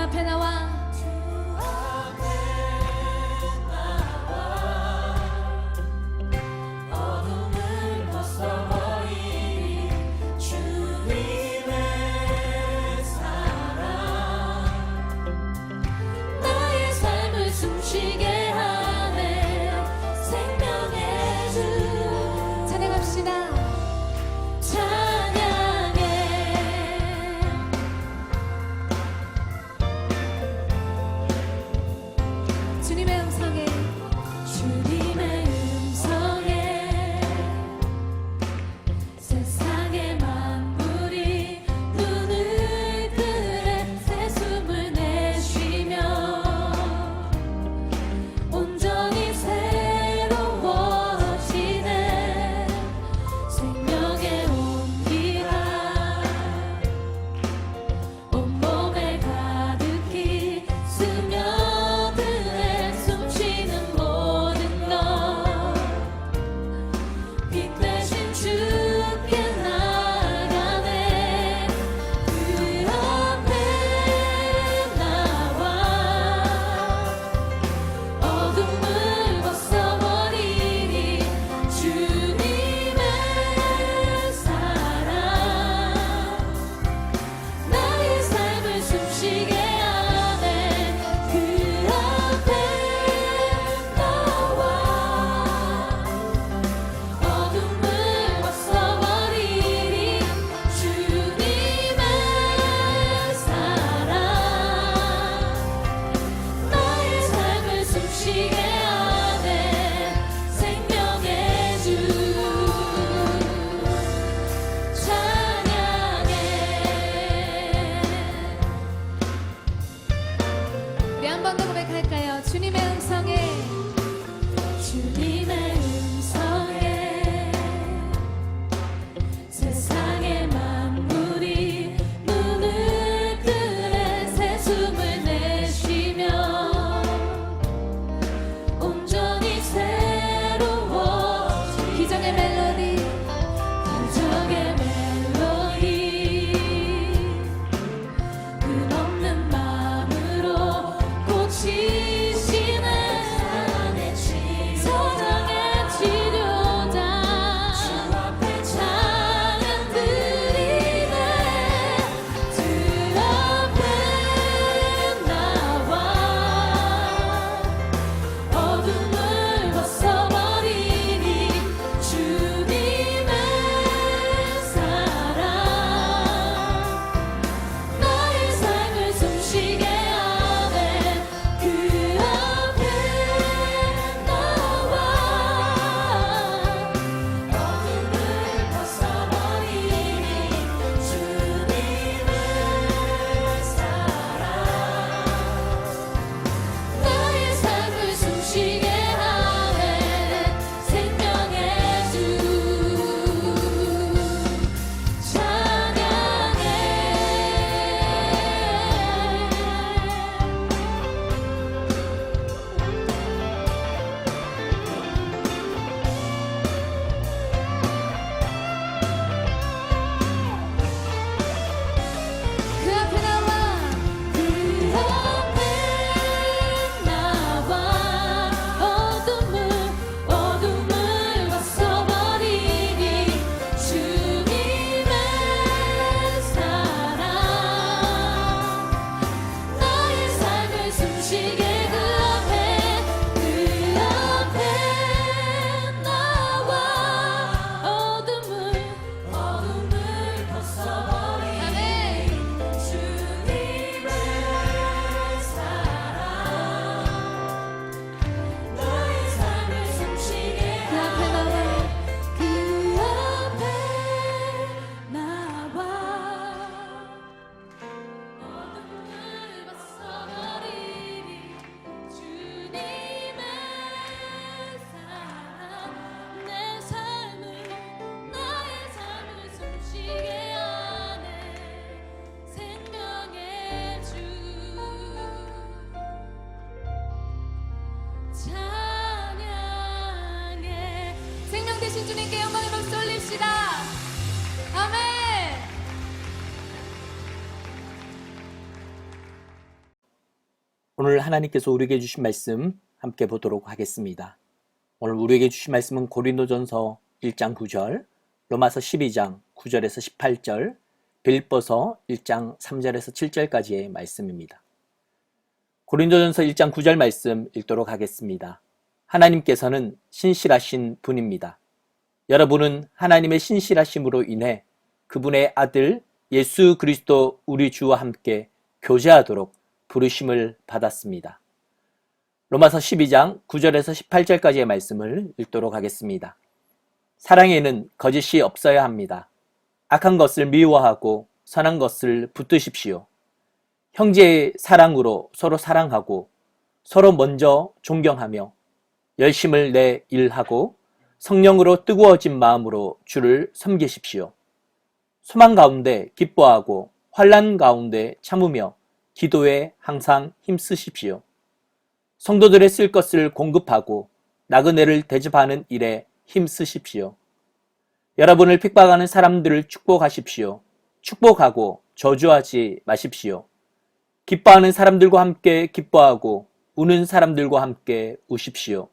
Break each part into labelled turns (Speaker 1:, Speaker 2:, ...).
Speaker 1: 앞에 나와
Speaker 2: 어둠을 벗어버린 주님의 사랑 나의 삶을 숨쉬게 하네 생명의 주
Speaker 1: 찬양합시다.
Speaker 2: 찬양해
Speaker 1: 오늘 하나님께서 우리에게 주신 말씀 함께 보도록 하겠습니다. 오늘 우리에게 주신 말씀은 고린도전서 1장 9절, 로마서 12장 9절에서 18절, 빌립보서 1장 3절에서 7절까지의 말씀입니다. 고린도전서 1장 9절 말씀 읽도록 하겠습니다. 하나님께서는 신실하신 분입니다. 여러분은 하나님의 신실하심으로 인해 그분의 아들 예수 그리스도 우리 주와 함께 교제하도록 부르심을 받았습니다. 로마서 12장 9절에서 18절까지의 말씀을 읽도록 하겠습니다. 사랑에는 거짓이 없어야 합니다. 악한 것을 미워하고 선한 것을 붙드십시오. 형제의 사랑으로 서로 사랑하고 서로 먼저 존경하며 열심을 내 일하고 성령으로 뜨거워진 마음으로 주를 섬기십시오. 소망 가운데 기뻐하고 환난 가운데 참으며 기도에 항상 힘쓰십시오. 성도들의 쓸 것을 공급하고 나그네를 대접하는 일에 힘쓰십시오. 여러분을 핍박하는 사람들을 축복하십시오. 축복하고 저주하지 마십시오. 기뻐하는 사람들과 함께 기뻐하고 우는 사람들과 함께 우십시오.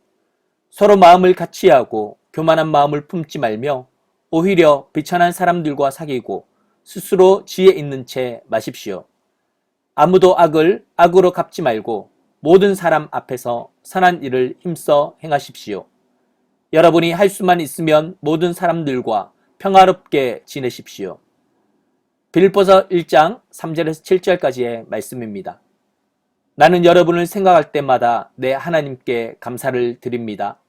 Speaker 1: 서로 마음을 같이 하고 교만한 마음을 품지 말며 오히려 비천한 사람들과 사귀고 스스로 지혜 있는 채 마십시오. 아무도 악을 악으로 갚지 말고 모든 사람 앞에서 선한 일을 힘써 행하십시오. 여러분이 할 수만 있으면 모든 사람들과 평화롭게 지내십시오. 빌립보서 1장 3절에서 7절까지의 말씀입니다. 나는 여러분을 생각할 때마다 내 하나님께 감사를 드립니다.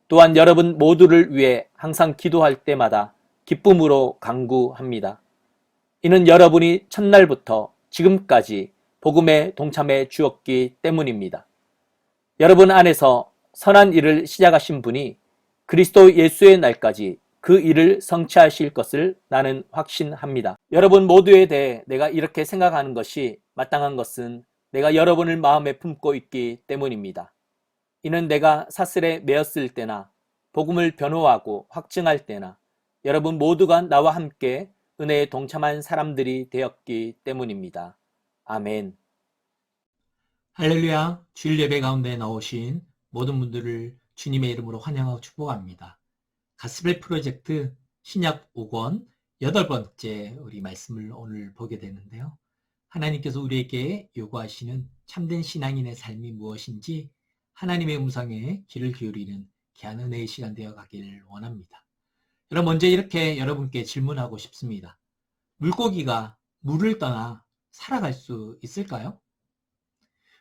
Speaker 1: 또한 여러분 모두를 위해 항상 기도할 때마다 기쁨으로 간구합니다. 이는 여러분이 첫날부터 지금까지 복음에 동참해 주었기 때문입니다. 여러분 안에서 선한 일을 시작하신 분이 그리스도 예수의 날까지 그 일을 성취하실 것을 나는 확신합니다. 여러분 모두에 대해 내가 이렇게 생각하는 것이 마땅한 것은 내가 여러분을 마음에 품고 있기 때문입니다. 이는 내가 사슬에 매었을 때나 복음을 변호하고 확증할 때나 여러분 모두가 나와 함께 은혜에 동참한 사람들이 되었기 때문입니다. 아멘.
Speaker 3: 할렐루야, 주일 예배 가운데 나오신 모든 분들을 주님의 이름으로 환영하고 축복합니다. 가스펠 프로젝트 신약 5권 8번째 우리 말씀을 오늘 보게 되는데요. 하나님께서 우리에게 요구하시는 참된 신앙인의 삶이 무엇인지 하나님의 음성에 귀를 기울이는 귀한 은혜의 시간 되어 가기를 원합니다. 여러분 먼저 이렇게 여러분께 질문하고 싶습니다. 물고기가 물을 떠나 살아갈 수 있을까요?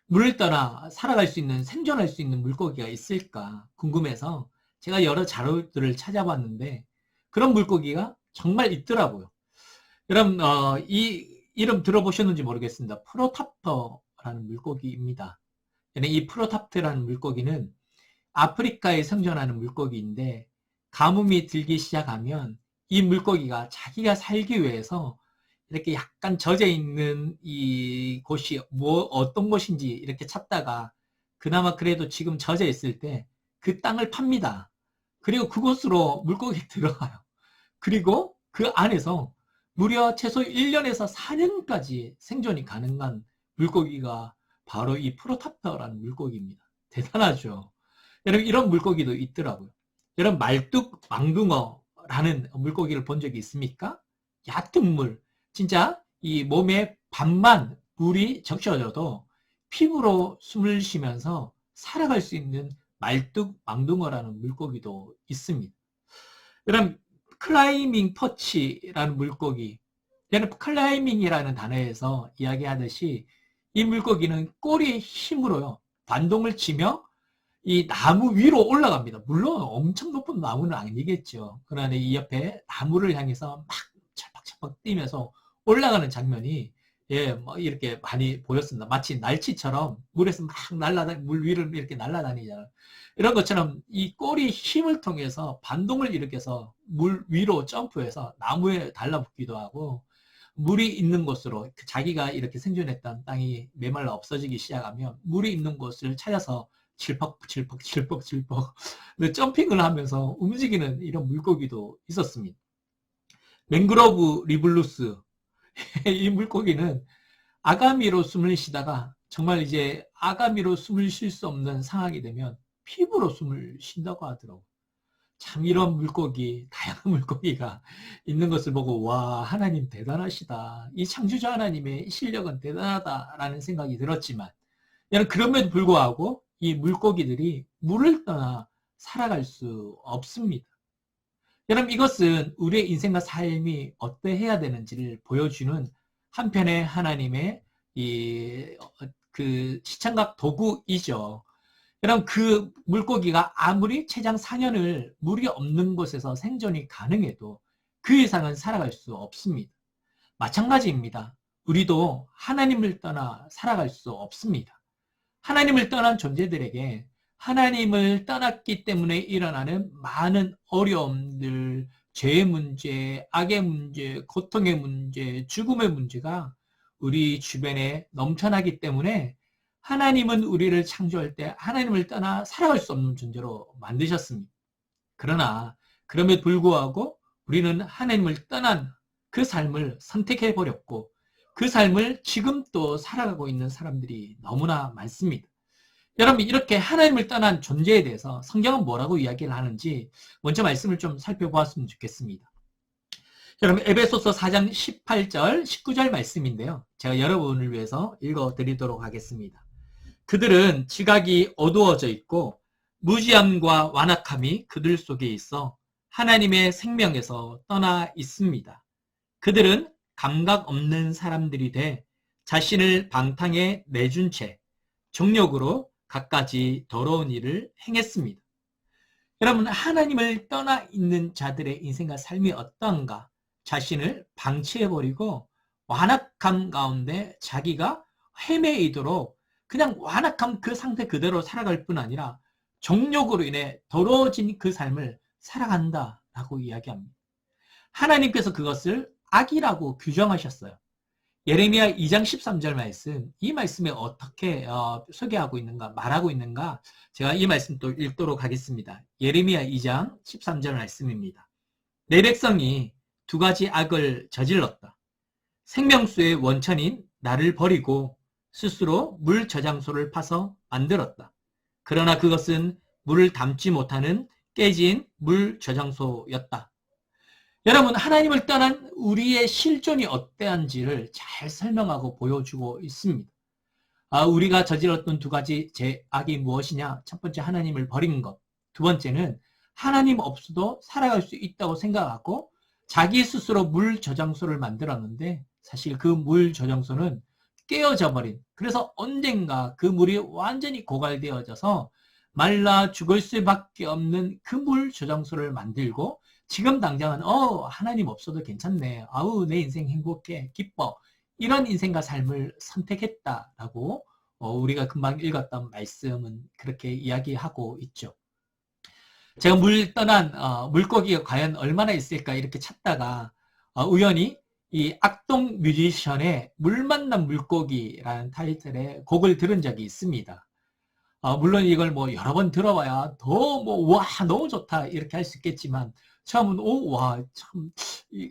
Speaker 3: 물을 떠나 살아갈 수 있는, 생존할 수 있는 물고기가 있을까 궁금해서 제가 여러 자료들을 찾아봤는데 그런 물고기가 정말 있더라고요. 여러분 이 이름 들어보셨는지 모르겠습니다. 프로탑터라는 물고기입니다. 이 프로탑터라는 물고기는 아프리카에 생존하는 물고기인데 가뭄이 들기 시작하면 이 물고기가 자기가 살기 위해서 이렇게 약간 젖어 있는 이 곳이 어떤 곳인지 이렇게 찾다가 그나마 그래도 지금 젖어 있을 때 그 땅을 팝니다. 그리고 그곳으로 물고기 들어가요. 그리고 그 안에서 무려 최소 1년에서 4년까지 생존이 가능한 물고기가 바로 이 프로탑터라는 물고기입니다. 대단하죠. 여러분 이런 물고기도 있더라고요. 여러분 말뚝 망둥어라는 물고기를 본 적이 있습니까? 얕은 물, 진짜 이 몸에 반만 물이 적셔져도 피부로 숨을 쉬면서 살아갈 수 있는 말뚝 망둥어라는 물고기도 있습니다. 여러분 클라이밍 퍼치라는 물고기, 여러분 클라이밍이라는 단어에서 이야기하듯이 이 물고기는 꼬리의 힘으로요 반동을 치며 이 나무 위로 올라갑니다. 물론 엄청 높은 나무는 아니겠죠. 그러나 이 옆에 나무를 향해서 막 철박철박 뛰면서 올라가는 장면이 뭐 이렇게 많이 보였습니다. 마치 날치처럼 물에서 막 물 위를 이렇게 날아다니잖아요. 이런 것처럼 이 꼬리 힘을 통해서 반동을 일으켜서 물 위로 점프해서 나무에 달라붙기도 하고 물이 있는 곳으로 자기가 이렇게 생존했던 땅이 메말라 없어지기 시작하면 물이 있는 곳을 찾아서 질퍽 점핑을 하면서 움직이는 이런 물고기도 있었습니다. 맹그로브 리블루스 이 물고기는 아가미로 숨을 쉬다가 정말 이제 아가미로 숨을 쉴 수 없는 상황이 되면 피부로 숨을 쉰다고 하더라고요. 참 이런 물고기, 다양한 물고기가 있는 것을 보고 와, 하나님 대단하시다. 이 창조주 하나님의 실력은 대단하다라는 생각이 들었지만 여러분, 그럼에도 불구하고 이 물고기들이 물을 떠나 살아갈 수 없습니다. 여러분, 이것은 우리의 인생과 삶이 어떠해야 되는지를 보여주는 한편의 하나님의 그 시청각 도구이죠. 여러분, 그 물고기가 아무리 최장 4년을 물이 없는 곳에서 생존이 가능해도 그 이상은 살아갈 수 없습니다. 마찬가지입니다. 우리도 하나님을 떠나 살아갈 수 없습니다. 하나님을 떠난 존재들에게 하나님을 떠났기 때문에 일어나는 많은 어려움들, 죄의 문제, 악의 문제, 고통의 문제, 죽음의 문제가 우리 주변에 넘쳐나기 때문에 하나님은 우리를 창조할 때 하나님을 떠나 살아갈 수 없는 존재로 만드셨습니다. 그러나 그럼에도 불구하고 우리는 하나님을 떠난 그 삶을 선택해버렸고 그 삶을 지금 또 살아가고 있는 사람들이 너무나 많습니다. 여러분, 이렇게 하나님을 떠난 존재에 대해서 성경은 뭐라고 이야기를 하는지 먼저 말씀을 좀 살펴보았으면 좋겠습니다. 여러분, 에베소서 4장 18절, 19절 말씀인데요. 제가 여러분을 위해서 읽어드리도록 하겠습니다. 그들은 지각이 어두워져 있고 무지함과 완악함이 그들 속에 있어 하나님의 생명에서 떠나 있습니다. 그들은 감각 없는 사람들이 돼 자신을 방탕에 내준 채 정욕으로 갖가지 더러운 일을 행했습니다. 여러분, 하나님을 떠나 있는 자들의 인생과 삶이 어떠한가? 자신을 방치해버리고 완악함 가운데 자기가 헤매이도록 그냥 완악함 그 상태 그대로 살아갈 뿐 아니라 정욕으로 인해 더러워진 그 삶을 살아간다라고 이야기합니다. 하나님께서 그것을 악이라고 규정하셨어요. 예레미야 2장 13절 말씀, 이 말씀에 어떻게 소개하고 있는가, 말하고 있는가, 제가 이 말씀 또 읽도록 하겠습니다. 예레미야 2장 13절 말씀입니다. 내 백성이 두 가지 악을 저질렀다. 생명수의 원천인 나를 버리고 스스로 물 저장소를 파서 만들었다. 그러나 그것은 물을 담지 못하는 깨진 물 저장소였다. 여러분, 하나님을 떠난 우리의 실존이 어떠한지를 잘 설명하고 보여주고 있습니다. 우리가 저질렀던 두 가지 죄악이 무엇이냐? 첫 번째, 하나님을 버린 것. 두 번째는 하나님 없어도 살아갈 수 있다고 생각하고 자기 스스로 물 저장소를 만들었는데 사실 그 물 저장소는 깨어져 버린, 그래서 언젠가 그 물이 완전히 고갈되어져서 말라 죽을 수밖에 없는 그 물 저장소를 만들고 지금 당장은 하나님 없어도 괜찮네, 아우 내 인생 행복해, 기뻐, 이런 인생과 삶을 선택했다라고 우리가 금방 읽었던 말씀은 그렇게 이야기하고 있죠. 제가 물 떠난 물고기가 과연 얼마나 있을까 이렇게 찾다가 우연히 이 악동 뮤지션의 물 만난 물고기라는 타이틀의 곡을 들은 적이 있습니다. 물론 이걸 뭐 여러 번 들어봐야 더 와 너무 좋다 이렇게 할 수 있겠지만 처음은 와 참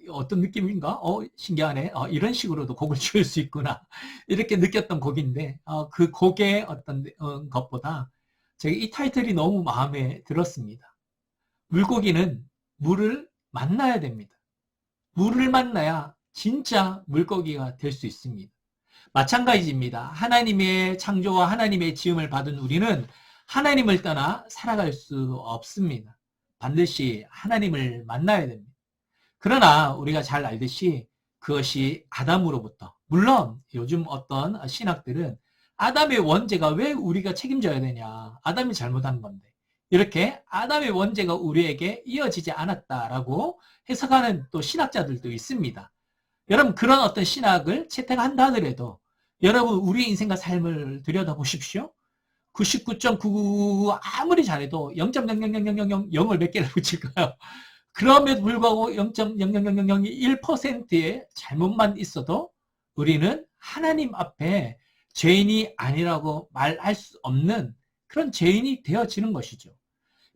Speaker 3: 어떤 느낌인가? 신기하네. 이런 식으로도 곡을 지을 수 있구나 이렇게 느꼈던 곡인데 그 곡의 어떤 것보다 제가 이 타이틀이 너무 마음에 들었습니다. 물고기는 물을 만나야 됩니다. 물을 만나야 진짜 물고기가 될 수 있습니다. 마찬가지입니다. 하나님의 창조와 하나님의 지음을 받은 우리는 하나님을 떠나 살아갈 수 없습니다. 반드시 하나님을 만나야 됩니다. 그러나 우리가 잘 알듯이 그것이 아담으로부터, 물론 요즘 어떤 신학들은 아담의 원죄가 왜 우리가 책임져야 되냐, 아담이 잘못한 건데 이렇게 아담의 원죄가 우리에게 이어지지 않았다라고 해석하는 또 신학자들도 있습니다. 여러분, 그런 어떤 신학을 채택한다 하더라도 여러분 우리 인생과 삶을 들여다보십시오. 99.99 아무리 잘해도 0.00000을 몇 개를 붙일까요? 그럼에도 불구하고 0.00001%의 잘못만 있어도 우리는 하나님 앞에 죄인이 아니라고 말할 수 없는 그런 죄인이 되어지는 것이죠.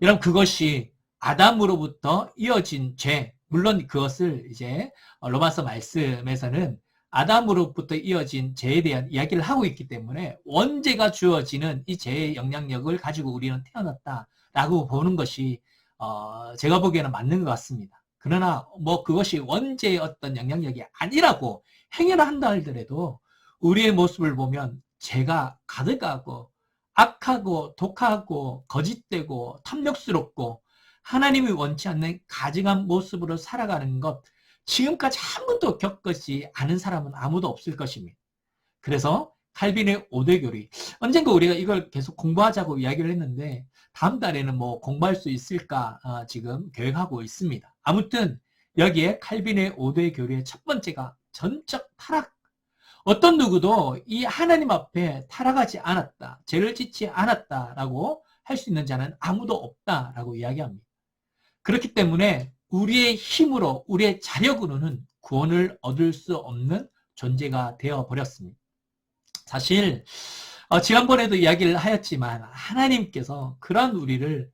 Speaker 3: 여러분, 그것이 아담으로부터 이어진 죄, 물론 그것을 이제 로마서 말씀에서는 아담으로부터 이어진 죄에 대한 이야기를 하고 있기 때문에 원죄가 주어지는 이 죄의 영향력을 가지고 우리는 태어났다라고 보는 것이 제가 보기에는 맞는 것 같습니다. 그러나 뭐 그것이 원죄의 어떤 영향력이 아니라고 행위를 한다 하더라도 우리의 모습을 보면 죄가 가득하고 악하고 독하고 거짓되고 탐욕스럽고 하나님이 원치 않는 가증한 모습으로 살아가는 것, 지금까지 한 번도 겪지 않은 사람은 아무도 없을 것입니다. 그래서 칼빈의 5대 교리, 언젠가 우리가 이걸 계속 공부하자고 이야기를 했는데 다음 달에는 뭐 공부할 수 있을까 지금 계획하고 있습니다. 아무튼 여기에 칼빈의 5대 교리의 첫 번째가 전적 타락. 어떤 누구도 이 하나님 앞에 타락하지 않았다, 죄를 짓지 않았다라고 할 수 있는 자는 아무도 없다라고 이야기합니다. 그렇기 때문에 우리의 힘으로, 우리의 자력으로는 구원을 얻을 수 없는 존재가 되어버렸습니다. 사실 지난번에도 이야기를 하였지만 하나님께서 그런 우리를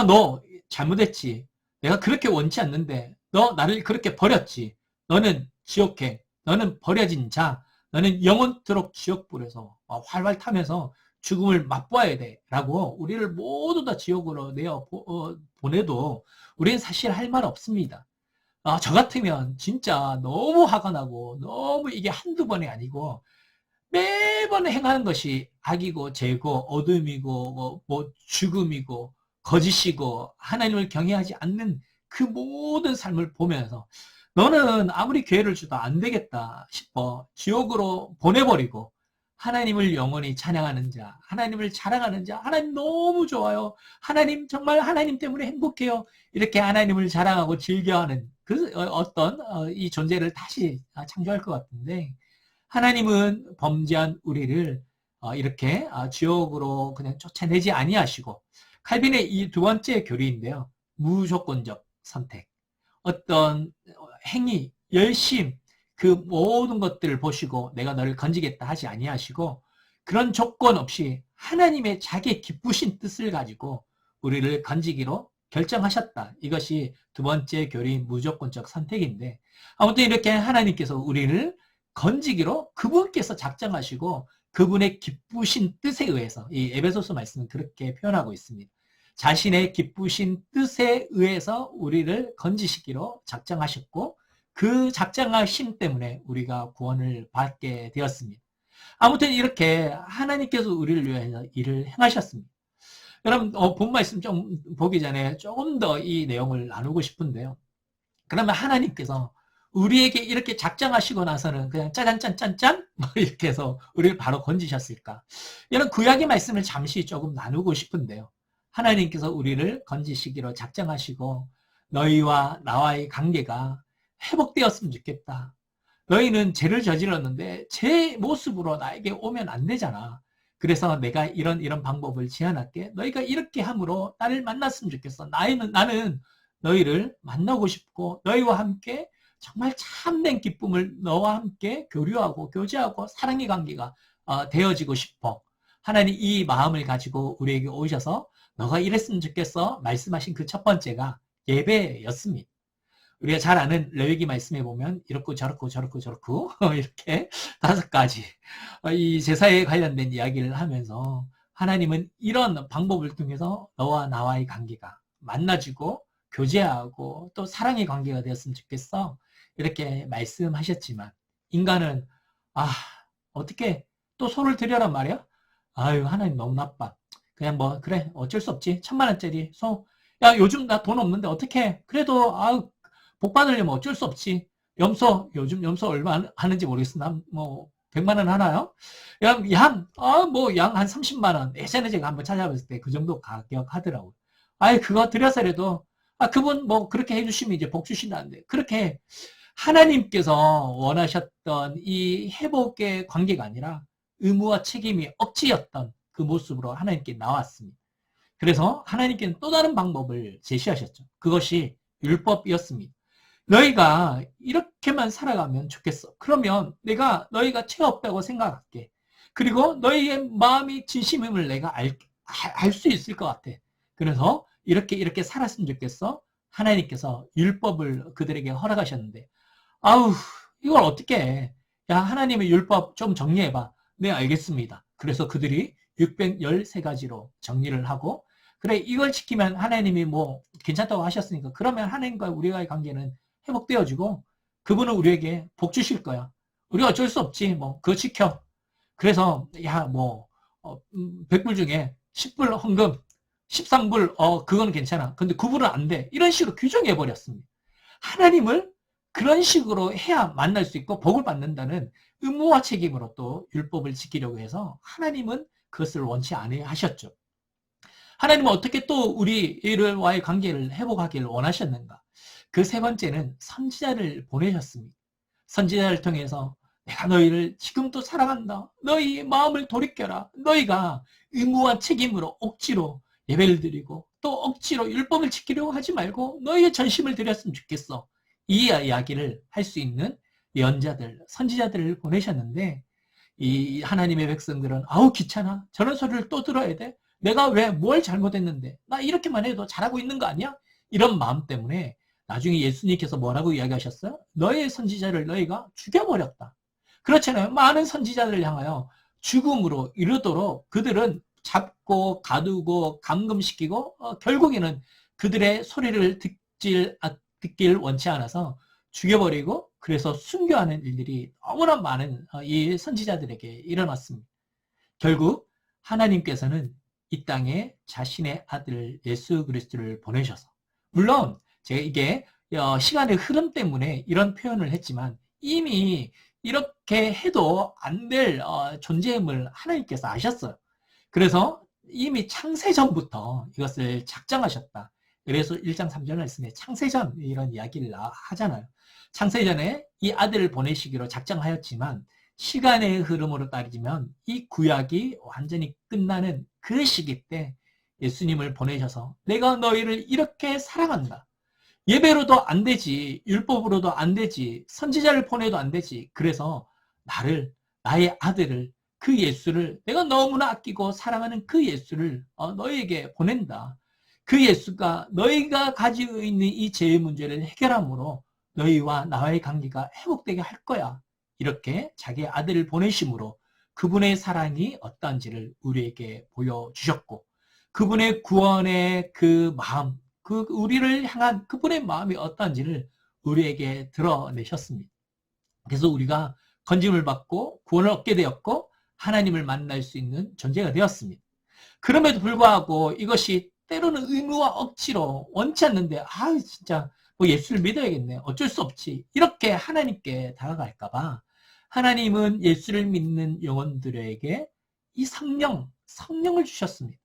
Speaker 3: 너 잘못했지, 내가 그렇게 원치 않는데 너 나를 그렇게 버렸지, 너는 지옥해, 너는 버려진 자, 너는 영원토록 지옥불에서 활활 타면서 죽음을 맛보아야 돼 라고 우리를 모두 다 지옥으로 내어 보내도 우리는 사실 할 말 없습니다. 저 같으면 진짜 너무 화가 나고 너무 이게 한두 번이 아니고 매번 행하는 것이 악이고 죄고 어둠이고 뭐 죽음이고 거짓이고 하나님을 경외하지 않는 그 모든 삶을 보면서 너는 아무리 기회를 줘도 안 되겠다 싶어 지옥으로 보내버리고 하나님을 영원히 찬양하는 자, 하나님을 자랑하는 자, 하나님 너무 좋아요, 하나님 정말 하나님 때문에 행복해요, 이렇게 하나님을 자랑하고 즐겨하는 그 어떤 이 존재를 다시 창조할 것 같은데, 하나님은 범죄한 우리를 이렇게 지옥으로 그냥 쫓아내지 아니하시고, 칼빈의 이 두 번째 교리인데요, 무조건적 선택. 어떤 행위, 열심, 그 모든 것들을 보시고 내가 너를 건지겠다 하지 아니하시고 그런 조건 없이 하나님의 자기 기쁘신 뜻을 가지고 우리를 건지기로 결정하셨다. 이것이 두 번째 교리인 무조건적 선택인데, 아무튼 이렇게 하나님께서 우리를 건지기로 그분께서 작정하시고 그분의 기쁘신 뜻에 의해서, 이 에베소서 말씀은 그렇게 표현하고 있습니다. 자신의 기쁘신 뜻에 의해서 우리를 건지시기로 작정하셨고 그 작정하심 때문에 우리가 구원을 받게 되었습니다. 아무튼 이렇게 하나님께서 우리를 위해서 일을 행하셨습니다. 여러분 본 말씀 좀 보기 전에 조금 더 이 내용을 나누고 싶은데요. 그러면 하나님께서 우리에게 이렇게 작정하시고 나서는 그냥 짜잔짠짠짠 이렇게 해서 우리를 바로 건지셨을까? 이런 구약의 말씀을 잠시 조금 나누고 싶은데요. 하나님께서 우리를 건지시기로 작정하시고 너희와 나와의 관계가 회복되었으면 좋겠다. 너희는 죄를 저질렀는데 제 모습으로 나에게 오면 안 되잖아. 그래서 내가 이런 방법을 제안할게. 너희가 이렇게 함으로 나를 만났으면 좋겠어. 나는 너희를 만나고 싶고 너희와 함께 정말 참된 기쁨을 너와 함께 교류하고 교제하고 사랑의 관계가 되어지고 싶어. 하나님 이 마음을 가지고 우리에게 오셔서 너가 이랬으면 좋겠어 말씀하신 그 첫 번째가 예배였습니다. 우리가 잘 아는 레위기 말씀에 보면 이렇고 저렇고 저렇고 저렇고 이렇게 5가지 이 제사에 관련된 이야기를 하면서 하나님은 이런 방법을 통해서 너와 나와의 관계가 만나지고 교제하고 또 사랑의 관계가 되었으면 좋겠어 이렇게 말씀하셨지만 인간은 어떻게 또 손을 들여란 말이야? 아유 하나님 너무 나빠. 그냥 뭐 그래 어쩔 수 없지. 1000만원짜리 야 요즘 나 돈 없는데 어떡해. 그래도 복 받으려면 어쩔 수 없지. 요즘 염소 얼마 하는지 모르겠어. 난 뭐 100만원 하나요? 양 한 30만원. 예전에 제가 한번 찾아봤을 때 그 정도 가격 하더라고요. 그거 드려서라도 그분 뭐 그렇게 해주시면 이제 복 주신다는데 그렇게 하나님께서 원하셨던 이 회복의 관계가 아니라 의무와 책임이 억지였던 그 모습으로 하나님께 나왔습니다. 그래서 하나님께는 또 다른 방법을 제시하셨죠. 그것이 율법이었습니다. 너희가 이렇게만 살아가면 좋겠어. 그러면 내가 너희가 죄 없다고 생각할게. 그리고 너희의 마음이 진심임을 내가 알 수 있을 것 같아. 그래서 이렇게 살았으면 좋겠어. 하나님께서 율법을 그들에게 허락하셨는데 이걸 어떻게 해. 야, 하나님의 율법 좀 정리해봐. 네, 알겠습니다. 그래서 그들이 613가지로 정리를 하고, 그래, 이걸 지키면 하나님이 뭐 괜찮다고 하셨으니까 그러면 하나님과 우리와의 관계는 회복되어지고 그분은 우리에게 복 주실 거야. 우리가 어쩔 수 없지. 뭐 그거 지켜. 그래서 야, 뭐 100불 중에 10불 헌금, 13불 그건 괜찮아. 근데 9불은 안 돼. 이런 식으로 규정해 버렸습니다. 하나님을 그런 식으로 해야 만날 수 있고 복을 받는다는 의무와 책임으로 또 율법을 지키려고 해서 하나님은 그것을 원치 않아 하셨죠. 하나님은 어떻게 또 우리와의 관계를 회복하기를 원하셨는가? 그 세 번째는 선지자를 보내셨습니다. 선지자를 통해서 내가 너희를 지금도 사랑한다. 너희 마음을 돌이켜라. 너희가 의무와 책임으로 억지로 예배를 드리고 또 억지로 율법을 지키려고 하지 말고 너희의 전심을 드렸으면 좋겠어. 이 이야기를 할 수 있는 예언자들, 선지자들을 보내셨는데 이 하나님의 백성들은 아우 귀찮아. 저런 소리를 또 들어야 돼. 내가 왜 뭘 잘못했는데 나 이렇게만 해도 잘하고 있는 거 아니야? 이런 마음 때문에 나중에 예수님께서 뭐라고 이야기하셨어요? 너의 선지자를 너희가 죽여버렸다. 그렇잖아요. 많은 선지자들을 향하여 죽음으로 이르도록 그들은 잡고 가두고 감금시키고 결국에는 그들의 소리를 듣길 원치 않아서 죽여버리고 그래서 순교하는 일들이 너무나 많은 이 선지자들에게 일어났습니다. 결국 하나님께서는 이 땅에 자신의 아들 예수 그리스도를 보내셔서 물론 제가 이게 시간의 흐름 때문에 이런 표현을 했지만 이미 이렇게 해도 안 될 존재임을 하나님께서 아셨어요. 그래서 이미 창세전부터 이것을 작정하셨다. 그래서 1장 3절 말씀에 창세전 이런 이야기를 하잖아요. 창세전에 이 아들을 보내시기로 작정하였지만 시간의 흐름으로 따지면 이 구약이 완전히 끝나는 그 시기 때 예수님을 보내셔서 내가 너희를 이렇게 사랑한다. 예배로도 안 되지, 율법으로도 안 되지, 선지자를 보내도 안 되지. 그래서 나의 아들을, 그 예수를, 내가 너무나 아끼고 사랑하는 그 예수를 너희에게 보낸다. 그 예수가 너희가 가지고 있는 이 죄의 문제를 해결함으로 너희와 나와의 관계가 회복되게 할 거야. 이렇게 자기의 아들을 보내심으로 그분의 사랑이 어떠한지를 우리에게 보여주셨고 그분의 구원의 그 마음, 우리를 향한 그분의 마음이 어떠한지를 우리에게 드러내셨습니다. 그래서 우리가 건짐을 받고 구원을 얻게 되었고 하나님을 만날 수 있는 존재가 되었습니다. 그럼에도 불구하고 이것이 때로는 의무와 억지로 원치 않는데 진짜 뭐 예수를 믿어야겠네. 어쩔 수 없지. 이렇게 하나님께 다가갈까봐 하나님은 예수를 믿는 영혼들에게 이 성령을 주셨습니다.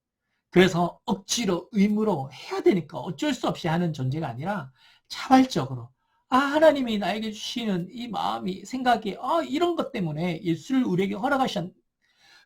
Speaker 3: 그래서 억지로 의무로 해야 되니까 어쩔 수 없이 하는 존재가 아니라 자발적으로 하나님이 나에게 주시는 이 마음이 생각이 이런 것 때문에 예수를 우리에게 허락하신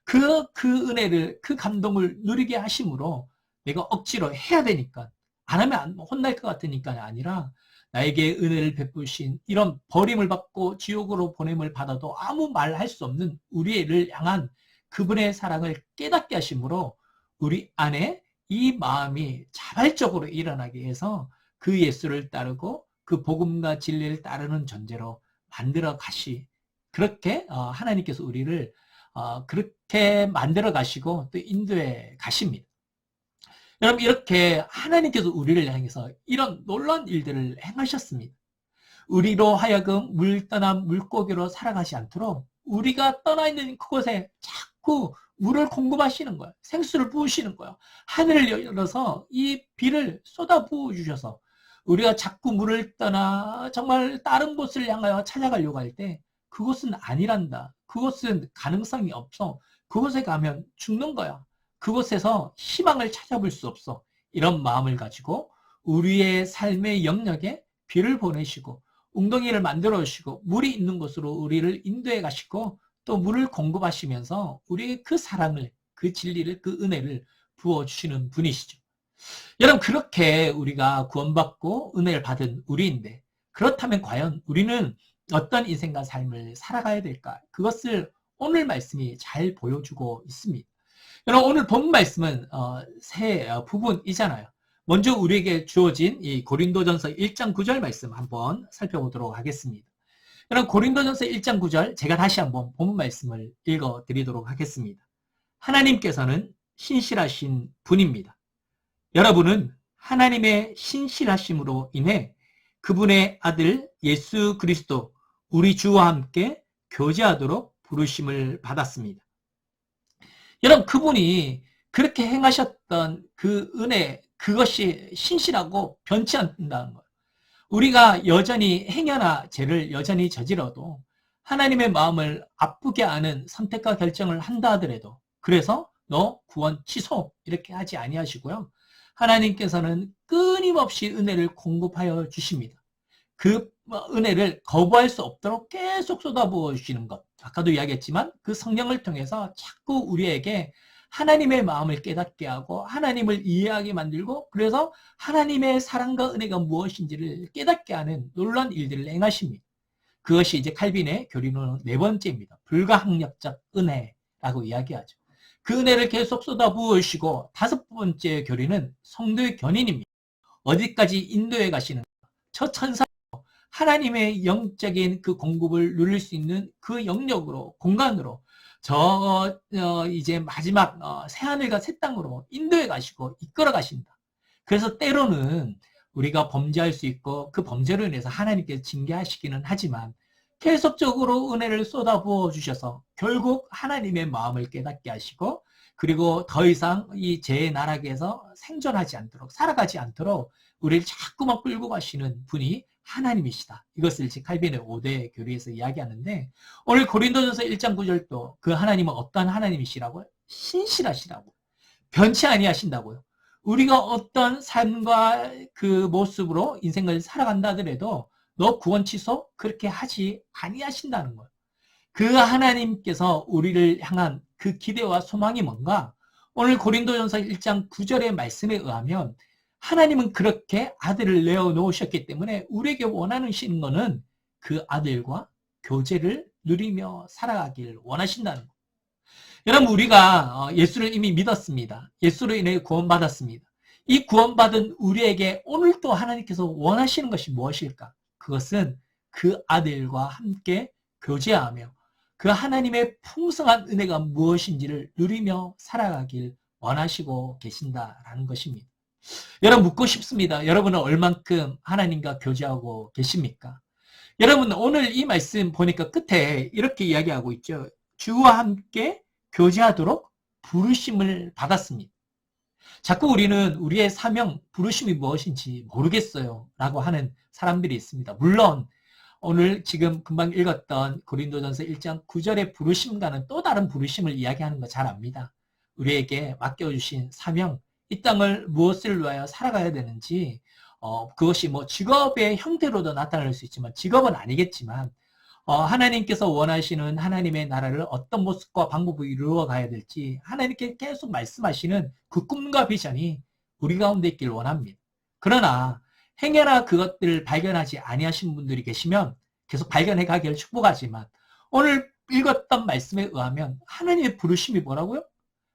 Speaker 3: 그 은혜를 그 감동을 누리게 하심으로 내가 억지로 해야 되니까 안 하면 혼날 것 같으니까 아니라 나에게 은혜를 베푸신 이런 버림을 받고 지옥으로 보냄을 받아도 아무 말 할 수 없는 우리를 향한 그분의 사랑을 깨닫게 하심으로 우리 안에 이 마음이 자발적으로 일어나게 해서 그 예수를 따르고 그 복음과 진리를 따르는 존재로 만들어 그렇게 하나님께서 우리를 그렇게 만들어 가시고 또 인도해 가십니다. 여러분 이렇게 하나님께서 우리를 향해서 이런 놀라운 일들을 행하셨습니다. 우리로 하여금 물 떠난 물고기로 살아가지 않도록 우리가 떠나 있는 그곳에 자꾸 물을 공급하시는 거예요. 생수를 부으시는 거예요. 하늘을 열어서 이 비를 쏟아 부어 주셔서 우리가 자꾸 물을 떠나 정말 다른 곳을 향하여 찾아가려고 할 때 그곳은 아니란다. 그곳은 가능성이 없어. 그곳에 가면 죽는 거야. 그곳에서 희망을 찾아볼 수 없어. 이런 마음을 가지고 우리의 삶의 영역에 비를 보내시고 웅덩이를 만들어 주시고 물이 있는 곳으로 우리를 인도해 가시고 또 물을 공급하시면서 우리의 그 사랑을, 그 진리를, 그 은혜를 부어주시는 분이시죠. 여러분 그렇게 우리가 구원받고 은혜를 받은 우리인데 그렇다면 과연 우리는 어떤 인생과 삶을 살아가야 될까? 그것을 오늘 말씀이 잘 보여주고 있습니다. 여러분 오늘 본 말씀은 세 부분이잖아요. 먼저 우리에게 주어진 이 고린도전서 1장 9절 말씀 한번 살펴보도록 하겠습니다. 여러분 고린도전서 1장 9절 제가 다시 한번 본문 말씀을 읽어 드리도록 하겠습니다. 하나님께서는 신실하신 분입니다. 여러분은 하나님의 신실하심으로 인해 그분의 아들 예수 그리스도 우리 주와 함께 교제하도록 부르심을 받았습니다. 여러분 그분이 그렇게 행하셨던 그 은혜, 그것이 신실하고 변치 않는다는 거예요. 우리가 여전히 행여나 죄를 여전히 저질러도 하나님의 마음을 아프게 하는 선택과 결정을 한다 하더라도, 그래서 너 구원 취소 이렇게 하지 아니하시고요, 하나님께서는 끊임없이 은혜를 공급하여 주십니다. 그 은혜를 거부할 수 없도록 계속 쏟아부어 주시는 것, 아까도 이야기했지만 그 성령을 통해서 자꾸 우리에게 하나님의 마음을 깨닫게 하고 하나님을 이해하게 만들고, 그래서 하나님의 사랑과 은혜가 무엇인지를 깨닫게 하는 놀라운 일들을 행하십니다. 그것이 이제 칼빈의 교리론 네 번째입니다. 불가항력적 은혜라고 이야기하죠. 그 은혜를 계속 쏟아부으시고, 다섯 번째 교리는 성도의 견인입니다. 어디까지 인도해 가시는가? 저 천사 하나님의 영적인 그 공급을 누릴 수 있는 그 영역으로, 공간으로, 이제 마지막 새하늘과 새 땅으로 인도해 가시고 이끌어 가신다. 그래서 때로는 우리가 범죄할 수 있고 그 범죄로 인해서 하나님께서 징계하시기는 하지만 계속적으로 은혜를 쏟아부어 주셔서 결국 하나님의 마음을 깨닫게 하시고, 그리고 더 이상 이 죄의 나락에서 생존하지 않도록, 살아가지 않도록 우리를 자꾸만 끌고 가시는 분이 하나님이시다. 이것을 칼빈의 5대 교리에서 이야기하는데, 오늘 고린도전서 1장 9절도 그 하나님은 어떠한 하나님이시라고요? 신실하시라고, 변치 아니하신다고요. 우리가 어떤 삶과 그 모습으로 인생을 살아간다 하더라도 너 구원 취소 그렇게 하지 아니하신다는 거예요. 그 하나님께서 우리를 향한 그 기대와 소망이 뭔가? 오늘 고린도전서 1장 9절의 말씀에 의하면 하나님은 그렇게 아들을 내어놓으셨기 때문에 우리에게 원하시는 것은 그 아들과 교제를 누리며 살아가길 원하신다는 거예요. 여러분 우리가 예수를 이미 믿었습니다. 예수로 인해 구원받았습니다. 이 구원받은 우리에게 오늘 또 하나님께서 원하시는 것이 무엇일까? 그것은 그 아들과 함께 교제하며 그 하나님의 풍성한 은혜가 무엇인지를 누리며 살아가길 원하시고 계신다라는 것입니다. 여러분 묻고 싶습니다. 여러분은 얼만큼 하나님과 교제하고 계십니까? 여러분 오늘 이 말씀 보니까 끝에 이렇게 이야기하고 있죠. 주와 함께 교제하도록 부르심을 받았습니다. 자꾸 우리는 우리의 사명, 부르심이 무엇인지 모르겠어요 라고 하는 사람들이 있습니다. 물론 오늘 지금 금방 읽었던 고린도전서 1장 9절의 부르심과는 또 다른 부르심을 이야기하는 거 잘 압니다. 우리에게 맡겨주신 사명, 이 땅을 무엇을 위하여 살아가야 되는지, 그것이 뭐 직업의 형태로도 나타날 수 있지만, 직업은 아니겠지만 하나님께서 원하시는 하나님의 나라를 어떤 모습과 방법으로 이루어 가야 될지 하나님께 계속 말씀하시는 그 꿈과 비전이 우리 가운데 있길 원합니다. 그러나 행여나 그것들을 발견하지 아니하신 분들이 계시면 계속 발견해 가기를 축복하지만, 오늘 읽었던 말씀에 의하면 하나님의 부르심이 뭐라고요?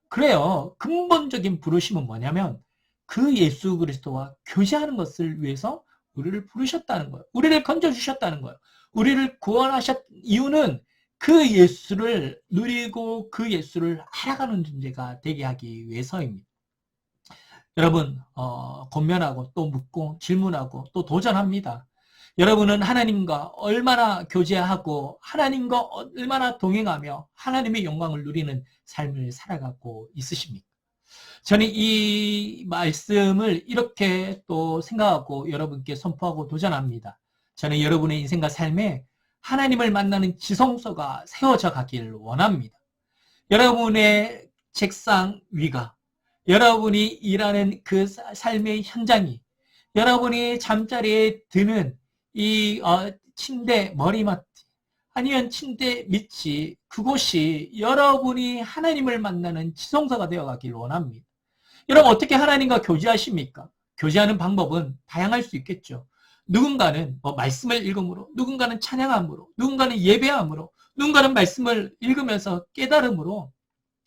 Speaker 3: 그래요. 근본적인 부르심은 뭐냐면 그 예수 그리스도와 교제하는 것을 위해서 우리를 부르셨다는 거예요. 우리를 건져주셨다는 거예요. 우리를 구원하셨 이유는 그 예수를 누리고 그 예수를 알아가는 존재가 되게 하기 위해서입니다. 여러분 권면하고 또 묻고 질문하고 또 도전합니다. 여러분은 하나님과 얼마나 교제하고 하나님과 얼마나 동행하며 하나님의 영광을 누리는 삶을 살아가고 있으십니까? 저는 이 말씀을 이렇게 또 생각하고 여러분께 선포하고 도전합니다. 저는 여러분의 인생과 삶에 하나님을 만나는 지성소가 세워져 가길 원합니다. 여러분의 책상 위가, 여러분이 일하는 그 삶의 현장이, 여러분이 잠자리에 드는 이 침대 머리맡, 아니면 침대 밑이, 그곳이 여러분이 하나님을 만나는 지성소가 되어가길 원합니다. 여러분 어떻게 하나님과 교제하십니까? 교제하는 방법은 다양할 수 있겠죠. 누군가는 말씀을 읽음으로, 누군가는 찬양함으로, 누군가는 예배함으로, 누군가는 말씀을 읽으면서 깨달음으로,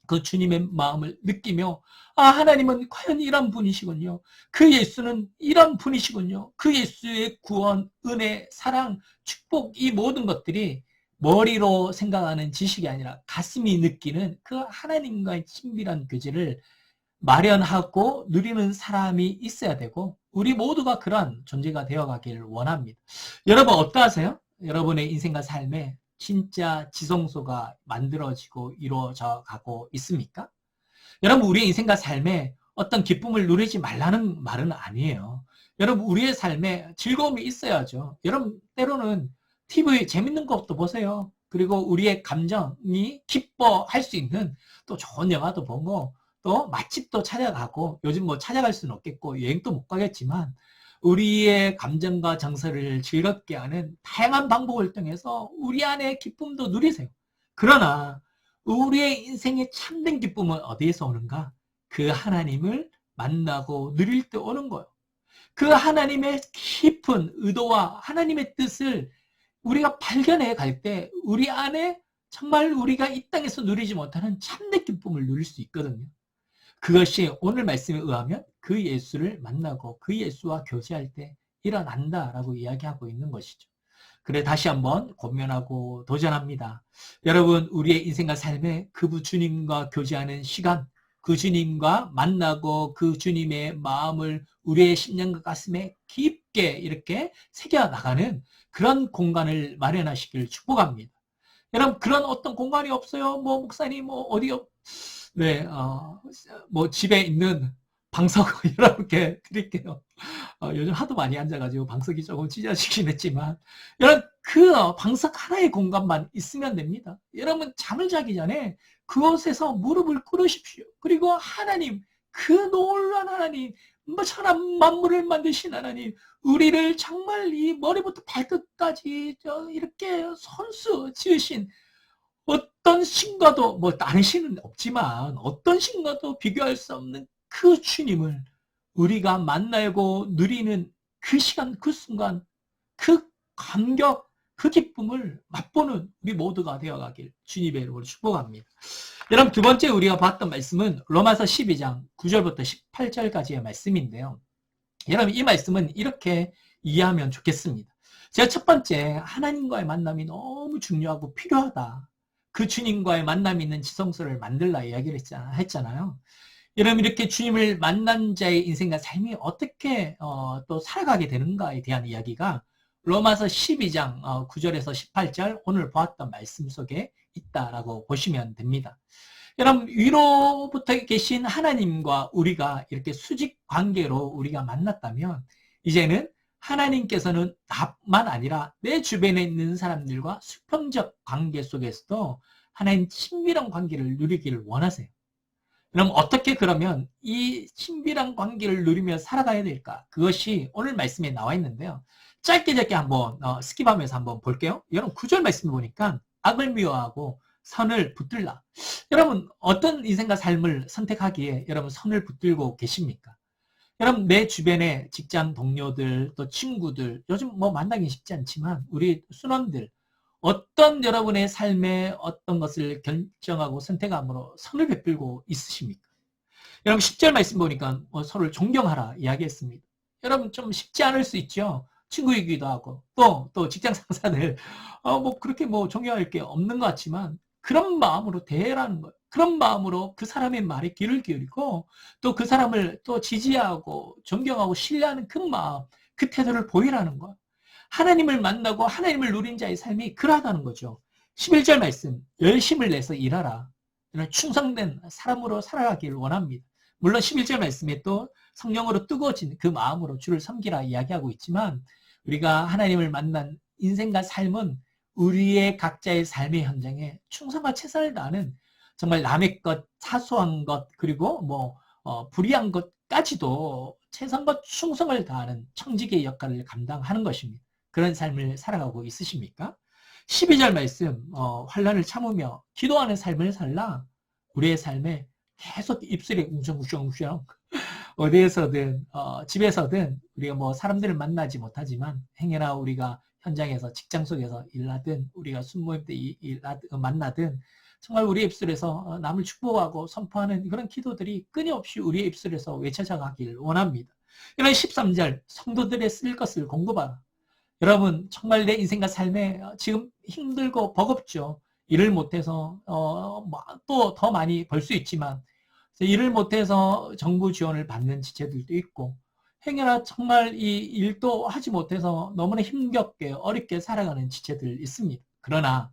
Speaker 3: 그 주님의 마음을 느끼며 아 하나님은 과연 이런 분이시군요. 그 예수는 이런 분이시군요. 그 예수의 구원, 은혜, 사랑, 축복 이 모든 것들이 머리로 생각하는 지식이 아니라 가슴이 느끼는 그 하나님과의 친밀한 교제를 마련하고 누리는 사람이 있어야 되고 우리 모두가 그러한 존재가 되어가기를 원합니다. 여러분 어떠하세요? 여러분의 인생과 삶에 진짜 지성소가 만들어지고 이루어져 가고 있습니까? 여러분 우리의 인생과 삶에 어떤 기쁨을 누리지 말라는 말은 아니에요. 여러분 우리의 삶에 즐거움이 있어야죠. 여러분 때로는 TV 재밌는 것도 보세요. 그리고 우리의 감정이 기뻐할 수 있는 또 좋은 영화도 보고 또 맛집도 찾아가고 요즘 뭐 찾아갈 수는 없겠고 여행도 못 가겠지만 우리의 감정과 정서를 즐겁게 하는 다양한 방법을 통해서 우리 안에 기쁨도 누리세요. 그러나 우리의 인생의 참된 기쁨은 어디에서 오는가? 그 하나님을 만나고 누릴 때 오는 거예요. 그 하나님의 깊은 의도와 하나님의 뜻을 우리가 발견해 갈 때 우리 안에 정말 우리가 이 땅에서 누리지 못하는 참된 기쁨을 누릴 수 있거든요. 그것이 오늘 말씀에 의하면 그 예수를 만나고 그 예수와 교제할 때 일어난다라고 이야기하고 있는 것이죠. 그래 다시 한번 고면하고 도전합니다. 여러분 우리의 인생과 삶에 그 주님과 교제하는 시간, 그 주님과 만나고 그 주님의 마음을 우리의 심령과 가슴에 깊게 이렇게 새겨나가는 그런 공간을 마련하시길 축복합니다. 여러분 그런 어떤 공간이 없어요? 뭐 목사님 뭐 어디요? 네, 뭐 집에 있는 방석 여러분께 드릴게요. 요즘 하도 많이 앉아가지고 방석이 조금 찢어지긴 했지만 여러분 그 방석 하나의 공간만 있으면 됩니다. 여러분 잠을 자기 전에 그곳에서 무릎을 꿇으십시오. 그리고 하나님 그 놀라운 하나님 뭐 천한 만물을 만드신 하나님 우리를 정말 이 머리부터 발끝까지 이렇게 손수 지으신 어떤 신과도 뭐 다른 신은 없지만 어떤 신과도 비교할 수 없는 그 주님을 우리가 만나고 누리는 그 시간 그 순간 그 감격 그 기쁨을 맛보는 우리 모두가 되어가길 주님의 이름으로 축복합니다. 여러분 두 번째 우리가 봤던 말씀은 로마서 12장 9절부터 18절까지의 말씀인데요. 여러분 이 말씀은 이렇게 이해하면 좋겠습니다. 제가 첫 번째 하나님과의 만남이 너무 중요하고 필요하다. 그 주님과의 만남이 있는 지성소를 만들라 이야기를 했잖아요. 여러분 이렇게 주님을 만난 자의 인생과 삶이 어떻게 또 살아가게 되는가에 대한 이야기가 로마서 12장 9절에서 18절 오늘 보았던 말씀 속에 있다라고 보시면 됩니다. 여러분 위로부터 계신 하나님과 우리가 이렇게 수직 관계로 우리가 만났다면 이제는 하나님께서는 나만 아니라 내 주변에 있는 사람들과 수평적 관계 속에서도 하나님 친밀한 관계를 누리기를 원하세요. 그럼 어떻게 그러면 이 친밀한 관계를 누리며 살아가야 될까? 그것이 오늘 말씀에 나와 있는데요. 짧게 한번 스킵하면서 한번 볼게요. 여러분 9절 말씀 보니까 악을 미워하고 선을 붙들라. 여러분 어떤 인생과 삶을 선택하기에 여러분 선을 붙들고 계십니까? 여러분 내 주변에 직장 동료들 또 친구들 요즘 뭐 만나기 쉽지 않지만 우리 순원들 어떤 여러분의 삶에 어떤 것을 결정하고 선택함으로 선을 베풀고 있으십니까? 여러분 10절 말씀 보니까 서로를 존경하라 이야기했습니다. 여러분 좀 쉽지 않을 수 있죠. 친구이기도 하고 또 직장 상사들 뭐 그렇게 뭐 존경할 게 없는 것 같지만 그런 마음으로 대하라는 거예요. 그런 마음으로 그 사람의 말에 귀를 기울이고 또 그 사람을 또 지지하고 존경하고 신뢰하는 그 마음, 그 태도를 보이라는 거예요. 하나님을 만나고 하나님을 누린 자의 삶이 그러하다는 거죠. 11절 말씀, 열심을 내서 일하라. 충성된 사람으로 살아가기를 원합니다. 물론 11절 말씀에 또 성령으로 뜨거워진 그 마음으로 주를 섬기라 이야기하고 있지만 우리가 하나님을 만난 인생과 삶은 우리의 각자의 삶의 현장에 충성과 최선을 다하는 정말 남의 것, 사소한 것, 그리고 불의한 것까지도 최선과 충성을 다하는 청지기의 역할을 감당하는 것입니다. 그런 삶을 살아가고 있으십니까? 12절 말씀, 환난을 참으며 기도하는 삶을 살라. 우리의 삶에 계속 입술이 웅성웅성 어디에서든 집에서든 우리가 사람들을 만나지 못하지만 행여나 우리가 현장에서 직장 속에서 일하든 우리가 순모임 때 만나든 정말 우리의 입술에서 남을 축복하고 선포하는 그런 기도들이 끊임없이 우리의 입술에서 외쳐져 가길 원합니다. 이런 13절 성도들의 쓸 것을 공급하라. 여러분 정말 내 인생과 삶에 지금 힘들고 버겁죠. 일을 못해서 또 더 많이 벌 수 있지만 일을 못해서 정부 지원을 받는 지체들도 있고 행여나 정말 이 일도 하지 못해서 너무나 힘겹게 어렵게 살아가는 지체들 있습니다. 그러나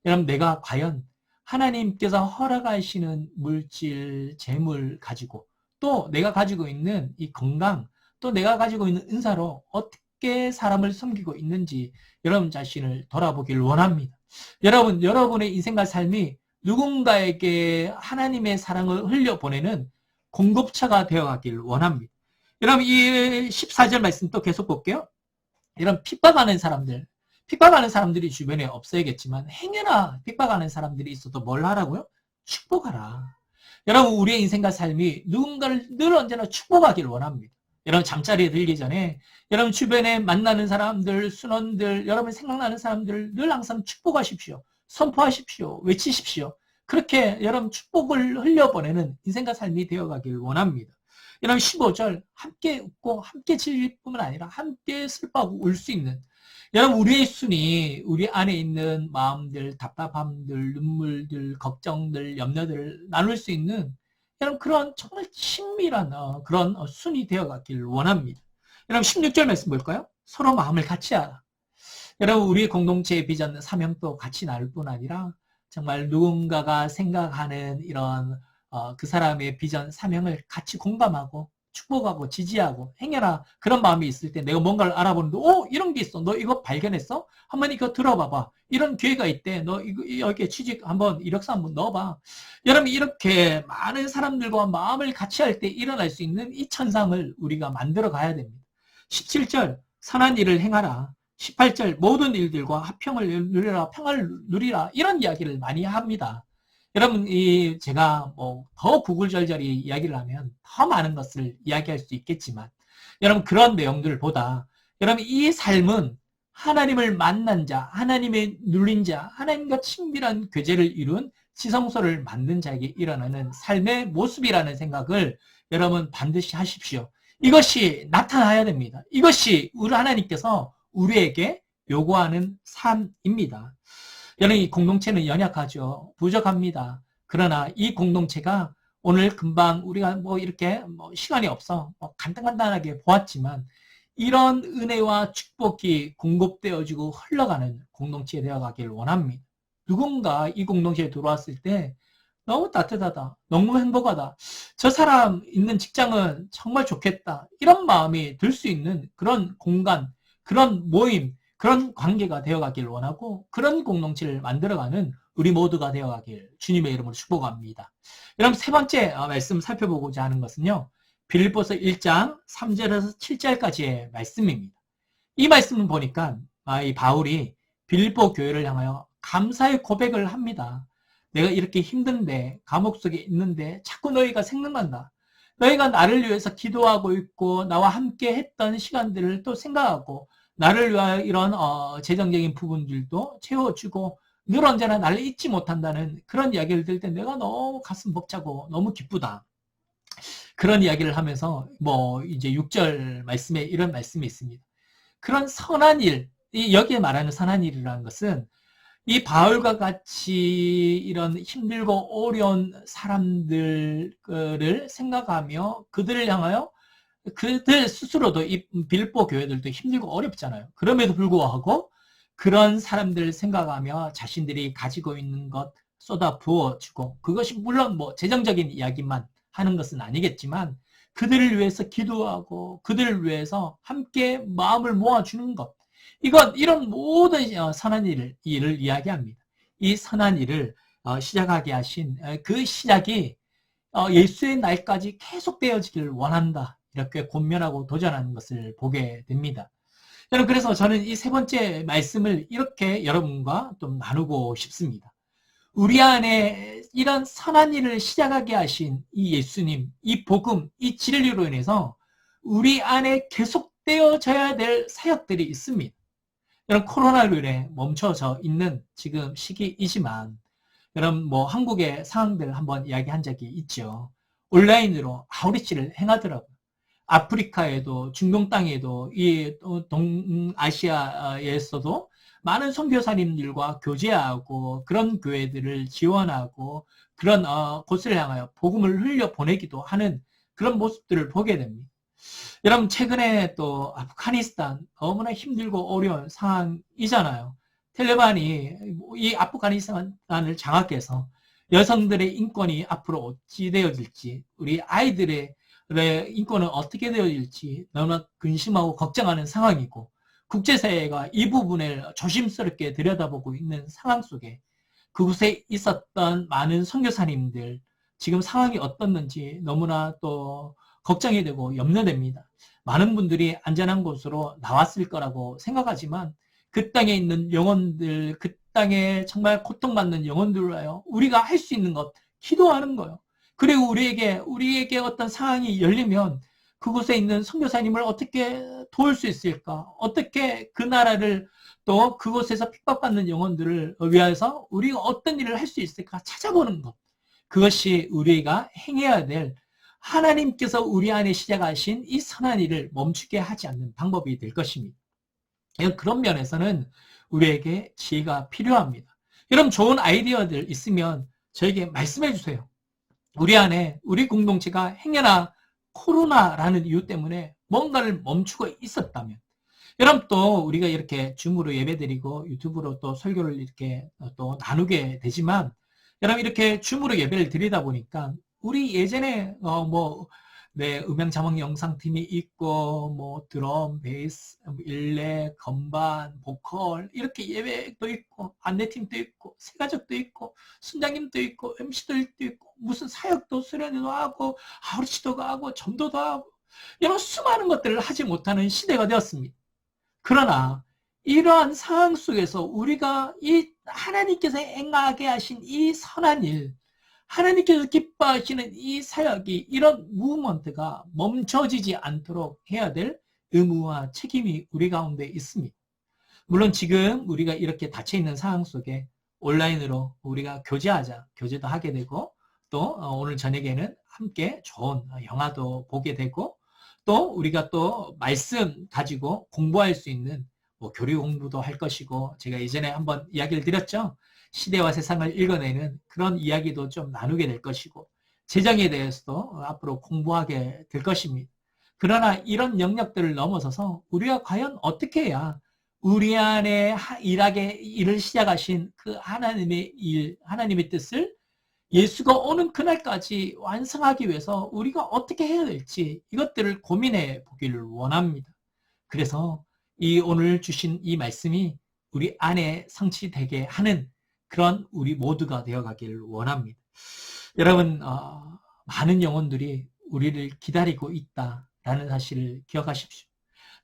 Speaker 3: 여러분 내가 과연 하나님께서 허락하시는 물질, 재물 가지고 또 내가 가지고 있는 이 건강 또 내가 가지고 있는 은사로 어떻게 사람을 섬기고 있는지 여러분 자신을 돌아보길 원합니다. 여러분, 여러분의 인생과 삶이 누군가에게 하나님의 사랑을 흘려보내는 공급처가 되어가길 원합니다. 여러분 이 14절 말씀 또 계속 볼게요. 이런 핍박하는 사람들이 주변에 없어야겠지만 행여나 핍박하는 사람들이 있어도 뭘 하라고요? 축복하라. 여러분 우리의 인생과 삶이 누군가를 늘 언제나 축복하길 원합니다. 여러분 잠자리에 들기 전에 여러분 주변에 만나는 사람들, 순원들, 여러분 생각나는 사람들을 늘 항상 축복하십시오. 선포하십시오. 외치십시오. 그렇게 여러분 축복을 흘려보내는 인생과 삶이 되어가길 원합니다. 여러분 15절 함께 웃고 함께 즐길 뿐만 아니라 함께 슬퍼하고 울 수 있는 여러분 우리의 순위 우리 안에 있는 마음들, 답답함들, 눈물들, 걱정들, 염려들을 나눌 수 있는 여러분 그런 정말 친밀한 그런 순이 되어가길 원합니다. 여러분 16절 말씀 볼까요? 서로 마음을 같이 하라. 여러분 우리 공동체의 비전 사명도 같이 나눌 뿐 아니라 정말 누군가가 생각하는 이런 그 사람의 비전 사명을 같이 공감하고 축복하고 지지하고 행여나 그런 마음이 있을 때 내가 뭔가를 알아보는데 이런 게 있어. 너 이거 발견했어? 한번 이거 들어봐봐. 이런 기회가 있대. 너 이거 여기에 취직 한번 이력서 한번 넣어봐. 여러분 이렇게 많은 사람들과 마음을 같이 할 때 일어날 수 있는 이 천상을 우리가 만들어 가야 됩니다. 17절 선한 일을 행하라. 18절 모든 일들과 화평을 누리라 평화를 누리라 이런 이야기를 많이 합니다. 여러분 제가 더 구글절절히 이야기를 하면 더 많은 것을 이야기할 수 있겠지만 여러분 그런 내용들보다 여러분 이 삶은 하나님을 만난 자, 하나님의 눌린 자, 하나님과 친밀한 교제를 이룬 지성소를 만든 자에게 일어나는 삶의 모습이라는 생각을 여러분 반드시 하십시오. 이것이 나타나야 됩니다. 이것이 우리 하나님께서 우리에게 요구하는 삶입니다. 여러분 이 공동체는 연약하죠. 부족합니다. 그러나 이 공동체가 오늘 금방 우리가 이렇게 시간이 없어 간단하게 보았지만 이런 은혜와 축복이 공급되어지고 흘러가는 공동체 되어가길 원합니다. 누군가 이 공동체에 들어왔을 때 너무 따뜻하다. 너무 행복하다. 저 사람 있는 직장은 정말 좋겠다. 이런 마음이 들 수 있는 그런 공간, 그런 모임, 그런 관계가 되어가길 원하고 그런 공동체를 만들어가는 우리 모두가 되어가길 주님의 이름으로 축복합니다. 여러분 세 번째 말씀 살펴보고자 하는 것은요. 빌립보서 1장 3절에서 7절까지의 말씀입니다. 이 말씀을 보니까 이 바울이 빌립보 교회를 향하여 감사의 고백을 합니다. 내가 이렇게 힘든데 감옥 속에 있는데 자꾸 너희가 생각난다. 너희가 나를 위해서 기도하고 있고 나와 함께 했던 시간들을 또 생각하고 나를 위하여 이런 재정적인 부분들도 채워주고 늘 언제나 나를 잊지 못한다는 그런 이야기를 들을 때 내가 너무 가슴 벅차고 너무 기쁘다. 그런 이야기를 하면서 이제 6절 말씀에 이런 말씀이 있습니다. 그런 선한 일, 여기에 말하는 선한 일이라는 것은 이 바울과 같이 이런 힘들고 어려운 사람들을 생각하며 그들을 향하여 그들 스스로도 이 빌립보 교회들도 힘들고 어렵잖아요. 그럼에도 불구하고 그런 사람들을 생각하며 자신들이 가지고 있는 것 쏟아 부어주고 그것이 물론 재정적인 이야기만 하는 것은 아니겠지만 그들을 위해서 기도하고 그들을 위해서 함께 마음을 모아주는 것 이런 모든 선한 일을 이야기합니다. 이 선한 일을 시작하게 하신 그 시작이 예수의 날까지 계속되어지기를 원한다. 이렇게 권면하고 도전하는 것을 보게 됩니다. 여러분 그래서 저는 이 세 번째 말씀을 이렇게 여러분과 좀 나누고 싶습니다. 우리 안에 이런 선한 일을 시작하게 하신 이 예수님, 이 복음, 이 진리로 인해서 우리 안에 계속되어져야 될 사역들이 있습니다. 이런 코로나로 인해 멈춰져 있는 지금 시기이지만 여러분 뭐 한국의 상황들 한번 이야기한 적이 있죠. 온라인으로 아우리치를 행하더라고요. 아프리카에도 중동 땅에도 이 동아시아에서도 많은 선교사님들과 교제하고 그런 교회들을 지원하고 그런 곳을 향하여 복음을 흘려 보내기도 하는 그런 모습들을 보게 됩니다. 여러분 최근에 또 아프가니스탄 너무나 힘들고 어려운 상황이잖아요. 텔레반이 이 아프가니스탄을 장악해서 여성들의 인권이 앞으로 어찌 되어질지 우리 아이들의 인권은 어떻게 되어질지 너무나 근심하고 걱정하는 상황이고 국제사회가 이 부분을 조심스럽게 들여다보고 있는 상황 속에 그곳에 있었던 많은 선교사님들 지금 상황이 어떻는지 너무나 또 걱정이 되고 염려됩니다. 많은 분들이 안전한 곳으로 나왔을 거라고 생각하지만 그 땅에 있는 영혼들, 그 땅에 정말 고통받는 영혼들을 위하여 우리가 할 수 있는 것, 기도하는 거예요. 그리고 우리에게 어떤 상황이 열리면 그곳에 있는 선교사님을 어떻게 도울 수 있을까? 어떻게 그 나라를 또 그곳에서 핍박받는 영혼들을 위해서 우리가 어떤 일을 할 수 있을까? 찾아보는 것. 그것이 우리가 행해야 될 하나님께서 우리 안에 시작하신 이 선한 일을 멈추게 하지 않는 방법이 될 것입니다. 그런 면에서는 우리에게 지혜가 필요합니다. 여러분 좋은 아이디어들 있으면 저에게 말씀해 주세요. 우리 안에 우리 공동체가 행여나 코로나라는 이유 때문에 뭔가를 멈추고 있었다면 여러분 또 우리가 이렇게 줌으로 예배드리고 유튜브로 또 설교를 이렇게 또 나누게 되지만 여러분 이렇게 줌으로 예배를 드리다 보니까 우리 예전에 음향 자막 영상팀이 있고 뭐 드럼, 베이스, 일렉, 건반, 보컬 이렇게 예배도 있고 안내팀도 있고 세가족도 있고 순장님도 있고 MC도 있고 무슨 사역도 수련회도 하고 아우리치도 하고 전도도 하고 이런 수많은 것들을 하지 못하는 시대가 되었습니다. 그러나 이러한 상황 속에서 우리가 이 하나님께서 행하게 하신 이 선한 일 하나님께서 기뻐하시는 이 사역이 이런 무브먼트가 멈춰지지 않도록 해야 될 의무와 책임이 우리 가운데 있습니다. 물론 지금 우리가 이렇게 닫혀있는 상황 속에 온라인으로 우리가 교제도 하게 되고 또 오늘 저녁에는 함께 좋은 영화도 보게 되고 또 우리가 또 말씀 가지고 공부할 수 있는 교리 공부도 할 것이고 제가 예전에 한번 이야기를 드렸죠. 시대와 세상을 읽어내는 그런 이야기도 좀 나누게 될 것이고 재정에 대해서도 앞으로 공부하게 될 것입니다. 그러나 이런 영역들을 넘어서서 우리가 과연 어떻게 해야 우리 안에 일을 시작하신 그 하나님의 일, 하나님의 뜻을 예수가 오는 그날까지 완성하기 위해서 우리가 어떻게 해야 될지 이것들을 고민해 보기를 원합니다. 그래서 오늘 주신 이 말씀이 우리 안에 성취되게 하는 그런 우리 모두가 되어가기를 원합니다. 여러분 많은 영혼들이 우리를 기다리고 있다라는 사실을 기억하십시오.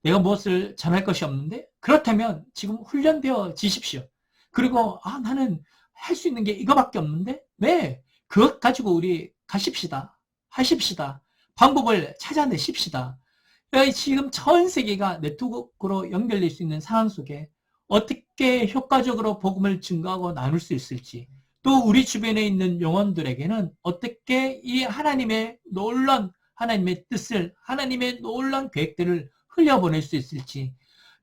Speaker 3: 내가 무엇을 전할 것이 없는데 그렇다면 지금 훈련되어지십시오. 그리고 나는 할 수 있는 게 이거밖에 없는데 네, 그것 가지고 우리 하십시다. 방법을 찾아내십시다. 지금 전 세계가 네트워크로 연결될 수 있는 상황 속에 어떻게 효과적으로 복음을 증거하고 나눌 수 있을지 또 우리 주변에 있는 영혼들에게는 어떻게 이 하나님의 놀라운 하나님의 뜻을 하나님의 놀라운 계획들을 흘려보낼 수 있을지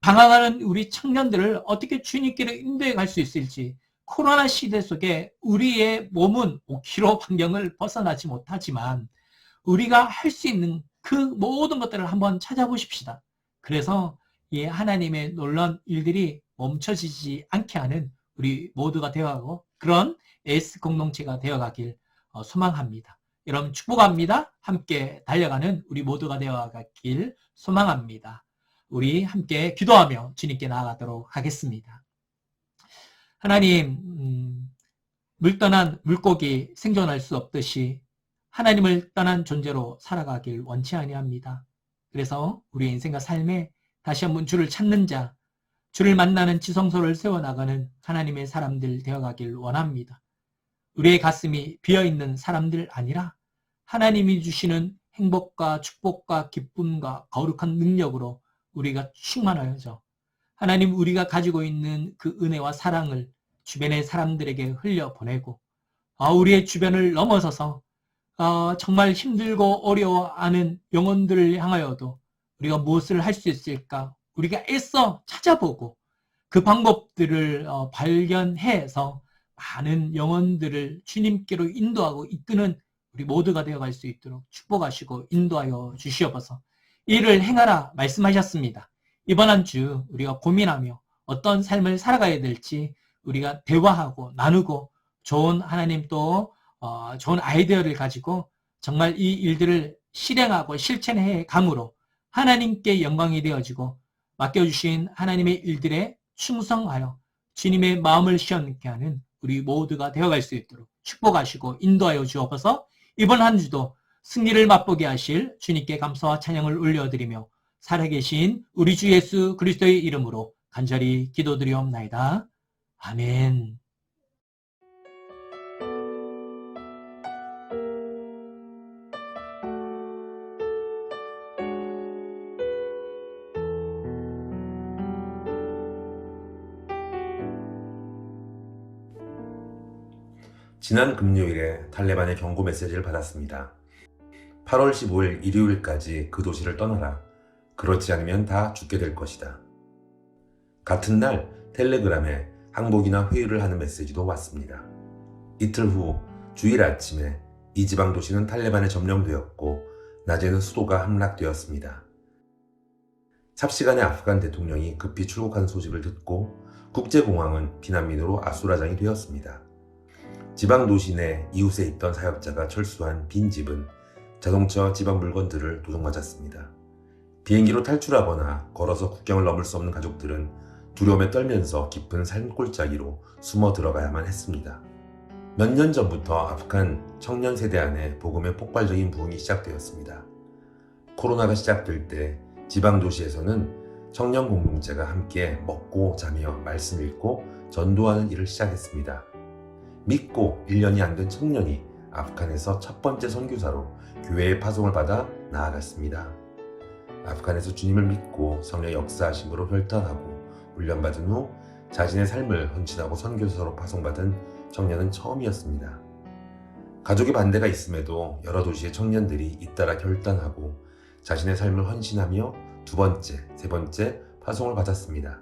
Speaker 3: 방황하는 우리 청년들을 어떻게 주님께로 인도해 갈 수 있을지 코로나 시대 속에 우리의 몸은 5km 반경을 벗어나지 못하지만 우리가 할 수 있는 그 모든 것들을 한번 찾아보십시다. 그래서 이 하나님의 놀라운 일들이 멈춰지지 않게 하는 우리 모두가 되어가고 그런 에이스 공동체가 되어가길 소망합니다. 여러분 축복합니다. 함께 달려가는 우리 모두가 되어가길 소망합니다. 우리 함께 기도하며 주님께 나아가도록 하겠습니다. 하나님, 물 떠난 물고기 생존할 수 없듯이 하나님을 떠난 존재로 살아가길 원치 아니합니다. 그래서 우리 인생과 삶에 다시 한번 주를 찾는 자, 주를 만나는 지성소를 세워나가는 하나님의 사람들 되어가길 원합니다. 우리의 가슴이 비어있는 사람들 아니라 하나님이 주시는 행복과 축복과 기쁨과 거룩한 능력으로 우리가 충만하여져 하나님 우리가 가지고 있는 그 은혜와 사랑을 주변의 사람들에게 흘려보내고 우리의 주변을 넘어서서 정말 힘들고 어려워하는 영혼들을 향하여도 우리가 무엇을 할 수 있을까? 우리가 애써 찾아보고 그 방법들을 발견해서 많은 영혼들을 주님께로 인도하고 이끄는 우리 모두가 되어갈 수 있도록 축복하시고 인도하여 주시옵소서. 이를 행하라 말씀하셨습니다. 이번 한 주 우리가 고민하며 어떤 삶을 살아가야 될지 우리가 대화하고 나누고 좋은 하나님 또 좋은 아이디어를 가지고 정말 이 일들을 실행하고 실천해 감으로 하나님께 영광이 되어지고 맡겨주신 하나님의 일들에 충성하여 주님의 마음을 시원케 하는 우리 모두가 되어갈 수 있도록 축복하시고 인도하여 주옵소서. 이번 한 주도 승리를 맛보게 하실 주님께 감사와 찬양을 올려드리며 살아계신 우리 주 예수 그리스도의 이름으로 간절히 기도드리옵나이다. 아멘.
Speaker 4: 지난 금요일에 탈레반의 경고 메시지를 받았습니다. 8월 15일 일요일까지 그 도시를 떠나라. 그렇지 않으면 다 죽게 될 것이다. 같은 날 텔레그램에 항복이나 회유를 하는 메시지도 왔습니다. 이틀 후 주일 아침에 이 지방 도시는 탈레반에 점령되었고 낮에는 수도가 함락되었습니다. 삽시간에 아프간 대통령이 급히 출국한 소식을 듣고 국제공항은 비난민으로 아수라장이 되었습니다. 지방 도시 내 이웃에 있던 사역자가 철수한 빈 집은 자동차와 지방 물건들을 도둑맞았습니다. 비행기로 탈출하거나 걸어서 국경을 넘을 수 없는 가족들은 두려움에 떨면서 깊은 산골짜기로 숨어 들어가야만 했습니다. 몇 년 전부터 아프간 청년 세대 안에 복음의 폭발적인 부흥이 시작되었습니다. 코로나가 시작될 때 지방 도시에서는 청년 공동체가 함께 먹고 자며 말씀 읽고 전도하는 일을 시작했습니다. 믿고 1년이 안 된 청년이 아프간에서 첫 번째 선교사로 교회의 파송을 받아 나아갔습니다. 아프간에서 주님을 믿고 성령의 역사하심으로 혈탄하고 훈련받은 후 자신의 삶을 헌신하고 선교사로 파송받은 청년은 처음이었습니다. 가족의 반대가 있음에도 여러 도시의 청년들이 잇따라 결단하고 자신의 삶을 헌신하며 두 번째, 세 번째 파송을 받았습니다.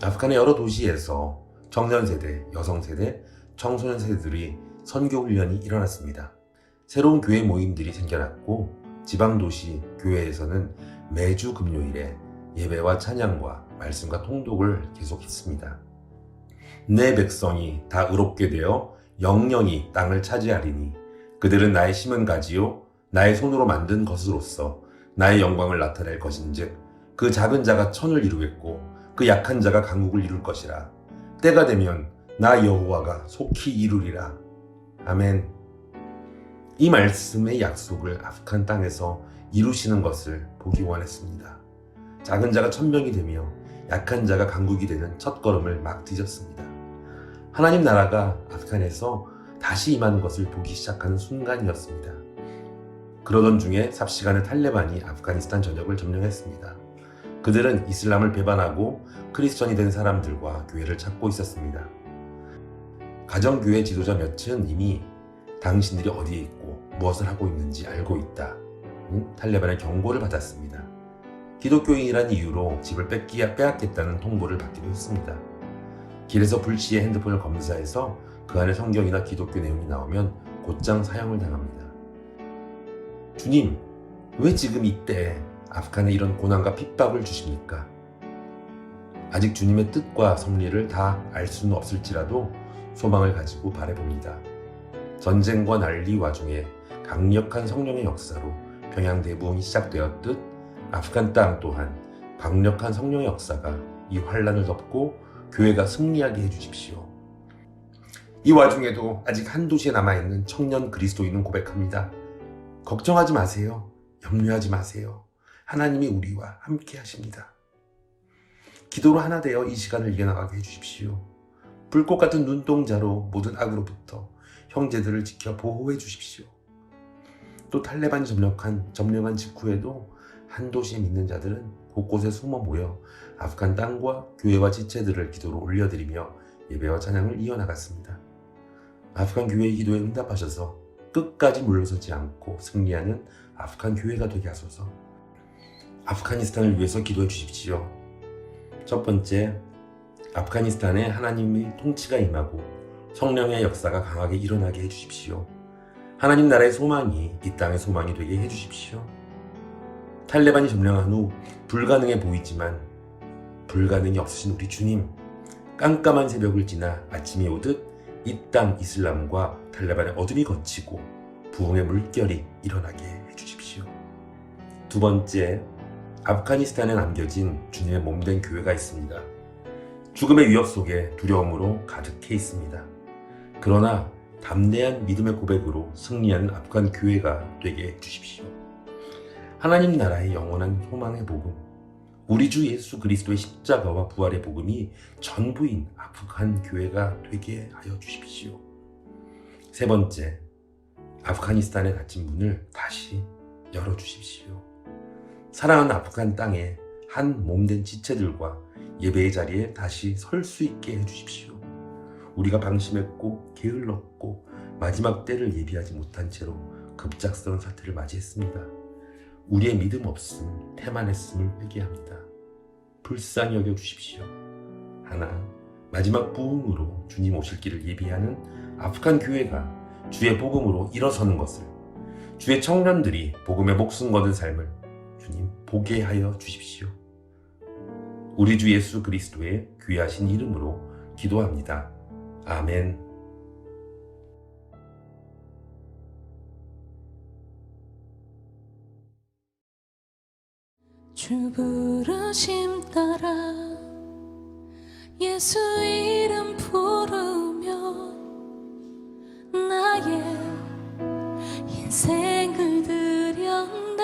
Speaker 4: 아프간의 여러 도시에서 청년 세대, 여성 세대, 청소년 세대들이 선교 훈련이 일어났습니다. 새로운 교회 모임들이 생겨났고 지방도시 교회에서는 매주 금요일에 예배와 찬양과 말씀과 통독을 계속했습니다. 내 백성이 다 의롭게 되어 영영이 땅을 차지하리니 그들은 나의 심은 가지요 나의 손으로 만든 것으로서 나의 영광을 나타낼 것인즉 그 작은 자가 천을 이루겠고 그 약한 자가 강국을 이룰 것이라. 때가 되면 나 여호와가 속히 이루리라. 아멘. 이 말씀의 약속을 아프간 땅에서 이루시는 것을 보기 원했습니다. 작은 자가 천명이 되며 약한 자가 강국이 되는 첫걸음을 막 뒤졌습니다. 하나님 나라가 아프간에서 다시 임하는 것을 보기 시작하는 순간이었습니다. 그러던 중에 삽시간에 탈레반이 아프가니스탄 전역을 점령했습니다. 그들은 이슬람을 배반하고 크리스천이 된 사람들과 교회를 찾고 있었습니다. 가정교회 지도자 몇은 이미 당신들이 어디에 있고 무엇을 하고 있는지 알고 있다. 탈레반의 경고를 받았습니다. 기독교인이란 이유로 집을 빼앗겠다는 통보를 받기도 했습니다. 길에서 불시에 핸드폰을 검사해서 그 안에 성경이나 기독교 내용이 나오면 곧장 사형을 당합니다. 주님, 왜 지금 이때 아프간에 이런 고난과 핍박을 주십니까? 아직 주님의 뜻과 섭리를 다 알 수는 없을지라도 소망을 가지고 바라봅니다. 전쟁과 난리 와중에 강력한 성령의 역사로 평양 대부흥이 시작되었듯 아프간 땅 또한 강력한 성령의 역사가 이 환란을 덮고 교회가 승리하게 해주십시오. 이 와중에도 아직 한 도시에 남아있는 청년 그리스도인은 고백합니다. 걱정하지 마세요. 염려하지 마세요. 하나님이 우리와 함께 하십니다. 기도로 하나 되어 이 시간을 이겨나가게 해주십시오. 불꽃 같은 눈동자로 모든 악으로부터 형제들을 지켜 보호해 주십시오. 또 탈레반이 점령한 직후에도 한 도시에 믿는 자들은 곳곳에 숨어 모여 아프간 땅과 교회와 지체들을 기도로 올려드리며 예배와 찬양을 이어나갔습니다. 아프간 교회의 기도에 응답하셔서 끝까지 물러서지 않고 승리하는 아프간 교회가 되게 하소서. 아프가니스탄을 위해서 기도해 주십시오. 첫 번째, 아프가니스탄에 하나님의 통치가 임하고 성령의 역사가 강하게 일어나게 해주십시오. 하나님 나라의 소망이 이 땅의 소망이 되게 해주십시오. 탈레반이 점령한 후 불가능해 보이지만 불가능이 없으신 우리 주님, 깜깜한 새벽을 지나 아침이 오듯 이 땅 이슬람과 탈레반의 어둠이 걷히고 부흥의 물결이 일어나게 해주십시오. 두 번째, 아프가니스탄에 남겨진 주님의 몸된 교회가 있습니다. 죽음의 위협 속에 두려움으로 가득해 있습니다. 그러나 담대한 믿음의 고백으로 승리하는 아프간 교회가 되게 해주십시오. 하나님 나라의 영원한 소망의 복음, 우리 주 예수 그리스도의 십자가와 부활의 복음이 전부인 아프간 교회가 되게 하여 주십시오. 세 번째, 아프가니스탄에 닫힌 문을 다시 열어주십시오. 사랑하는 아프간 땅에 한 몸된 지체들과 예배의 자리에 다시 설 수 있게 해주십시오. 우리가 방심했고 게을렀고 마지막 때를 예비하지 못한 채로 급작스러운 사태를 맞이했습니다. 우리의 믿음 없음, 태만했음을 회개합니다. 불쌍히 여겨주십시오. 하나, 마지막 부흥으로 주님 오실 길을 예비하는 아프간 교회가 주의 복음으로 일어서는 것을, 주의 청년들이 복음에 목숨 거는 삶을 주님 보게 하여 주십시오. 우리 주 예수 그리스도의 귀하신 이름으로 기도합니다. 아멘.
Speaker 2: 주 부르심 따라 예수 이름 부르며 나의 인생을 드렸네.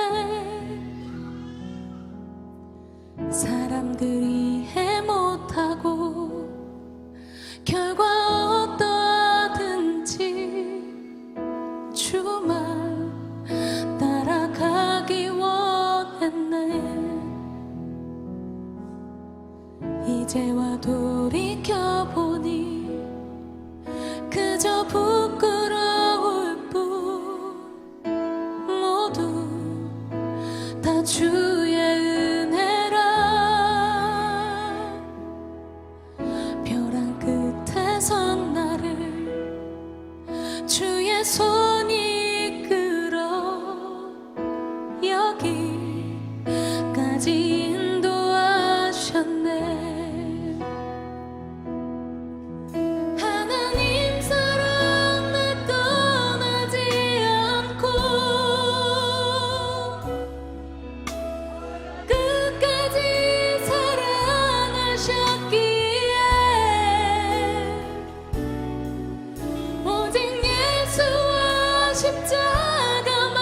Speaker 2: 사람들이 해 못하고 결과 어떠하든지 주만 따라가기 원했네. 이제와 돌이켜보니 그저 부끄러울 뿐, 모두 다 주의 은혜라. 벼랑 끝에 선 나를 주의 손이 이끌어 여기까지 인도하셨네. 하나님 사랑 날 떠나지 않고 끝까지 사랑하셨기에 오직 예수와 십자가만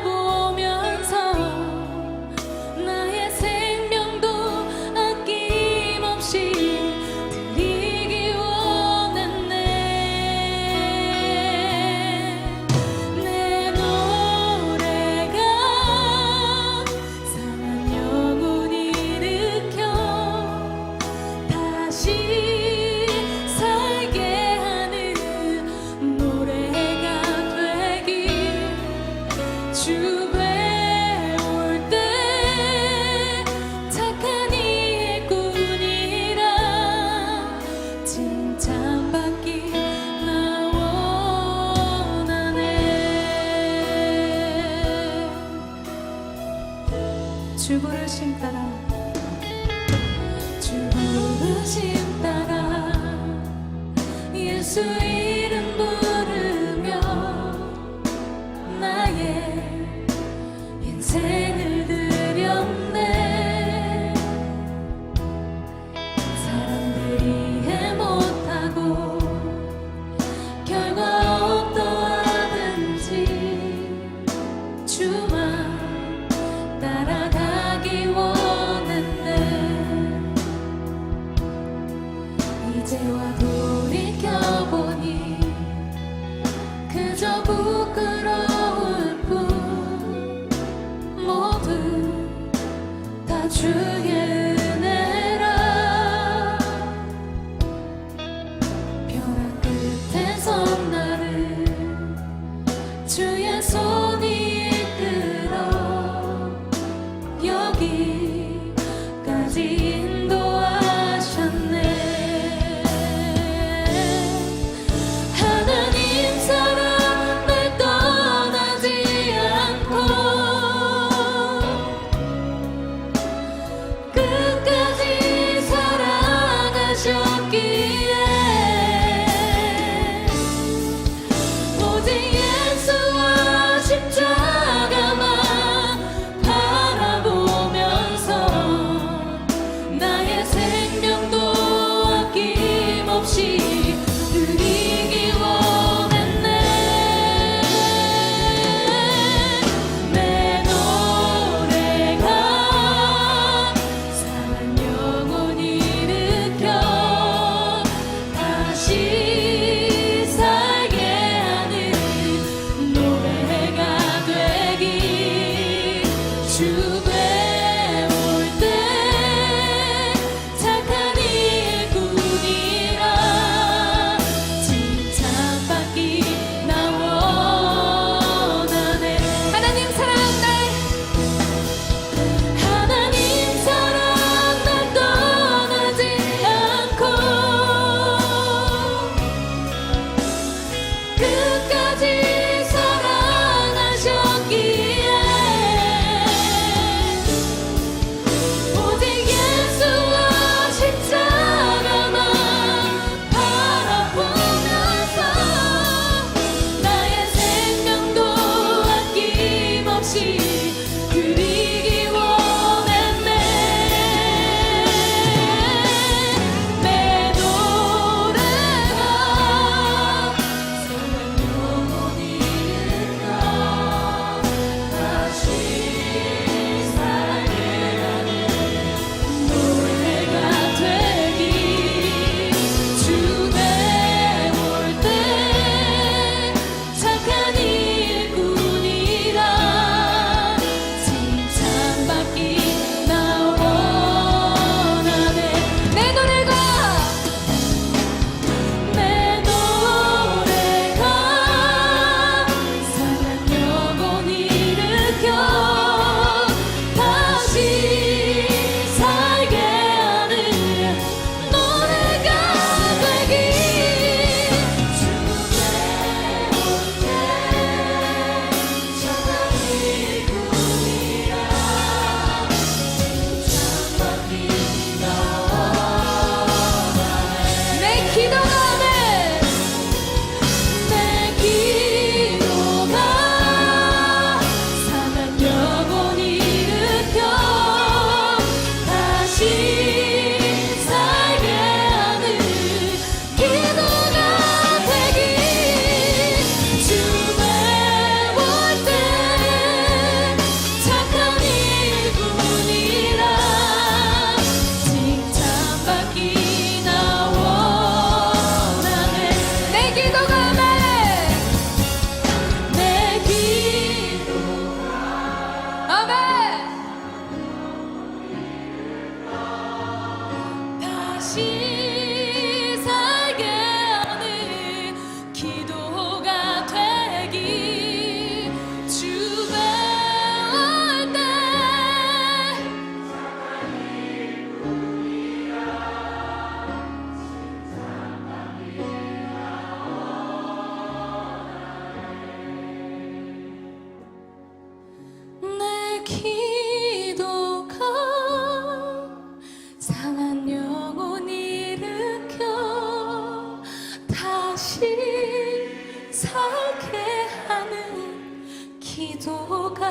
Speaker 2: 바라보면서 나의 생명도 아낌없이 드리기 원했네. 내 노래가 상한 영혼 일으켜 다시 살게 하는 노래가 되길, 주 배울 때 착한 일꾼이라 칭찬받기 나 원하네. 주 부르심 따라 주 부르심 따라 예수 이름 부르며 나의 인생을 드렸네. 사람들이 해 못하고 결과 어떠하든지 주만 따라가기 원했네. 이제와 돌이켜보니 그저 부끄러울 뿐, 모두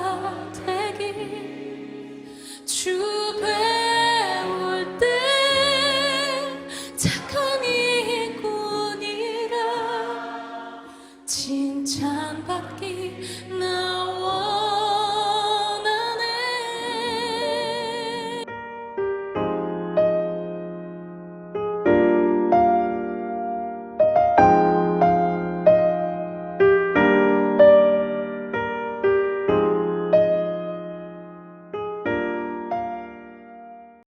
Speaker 2: 내가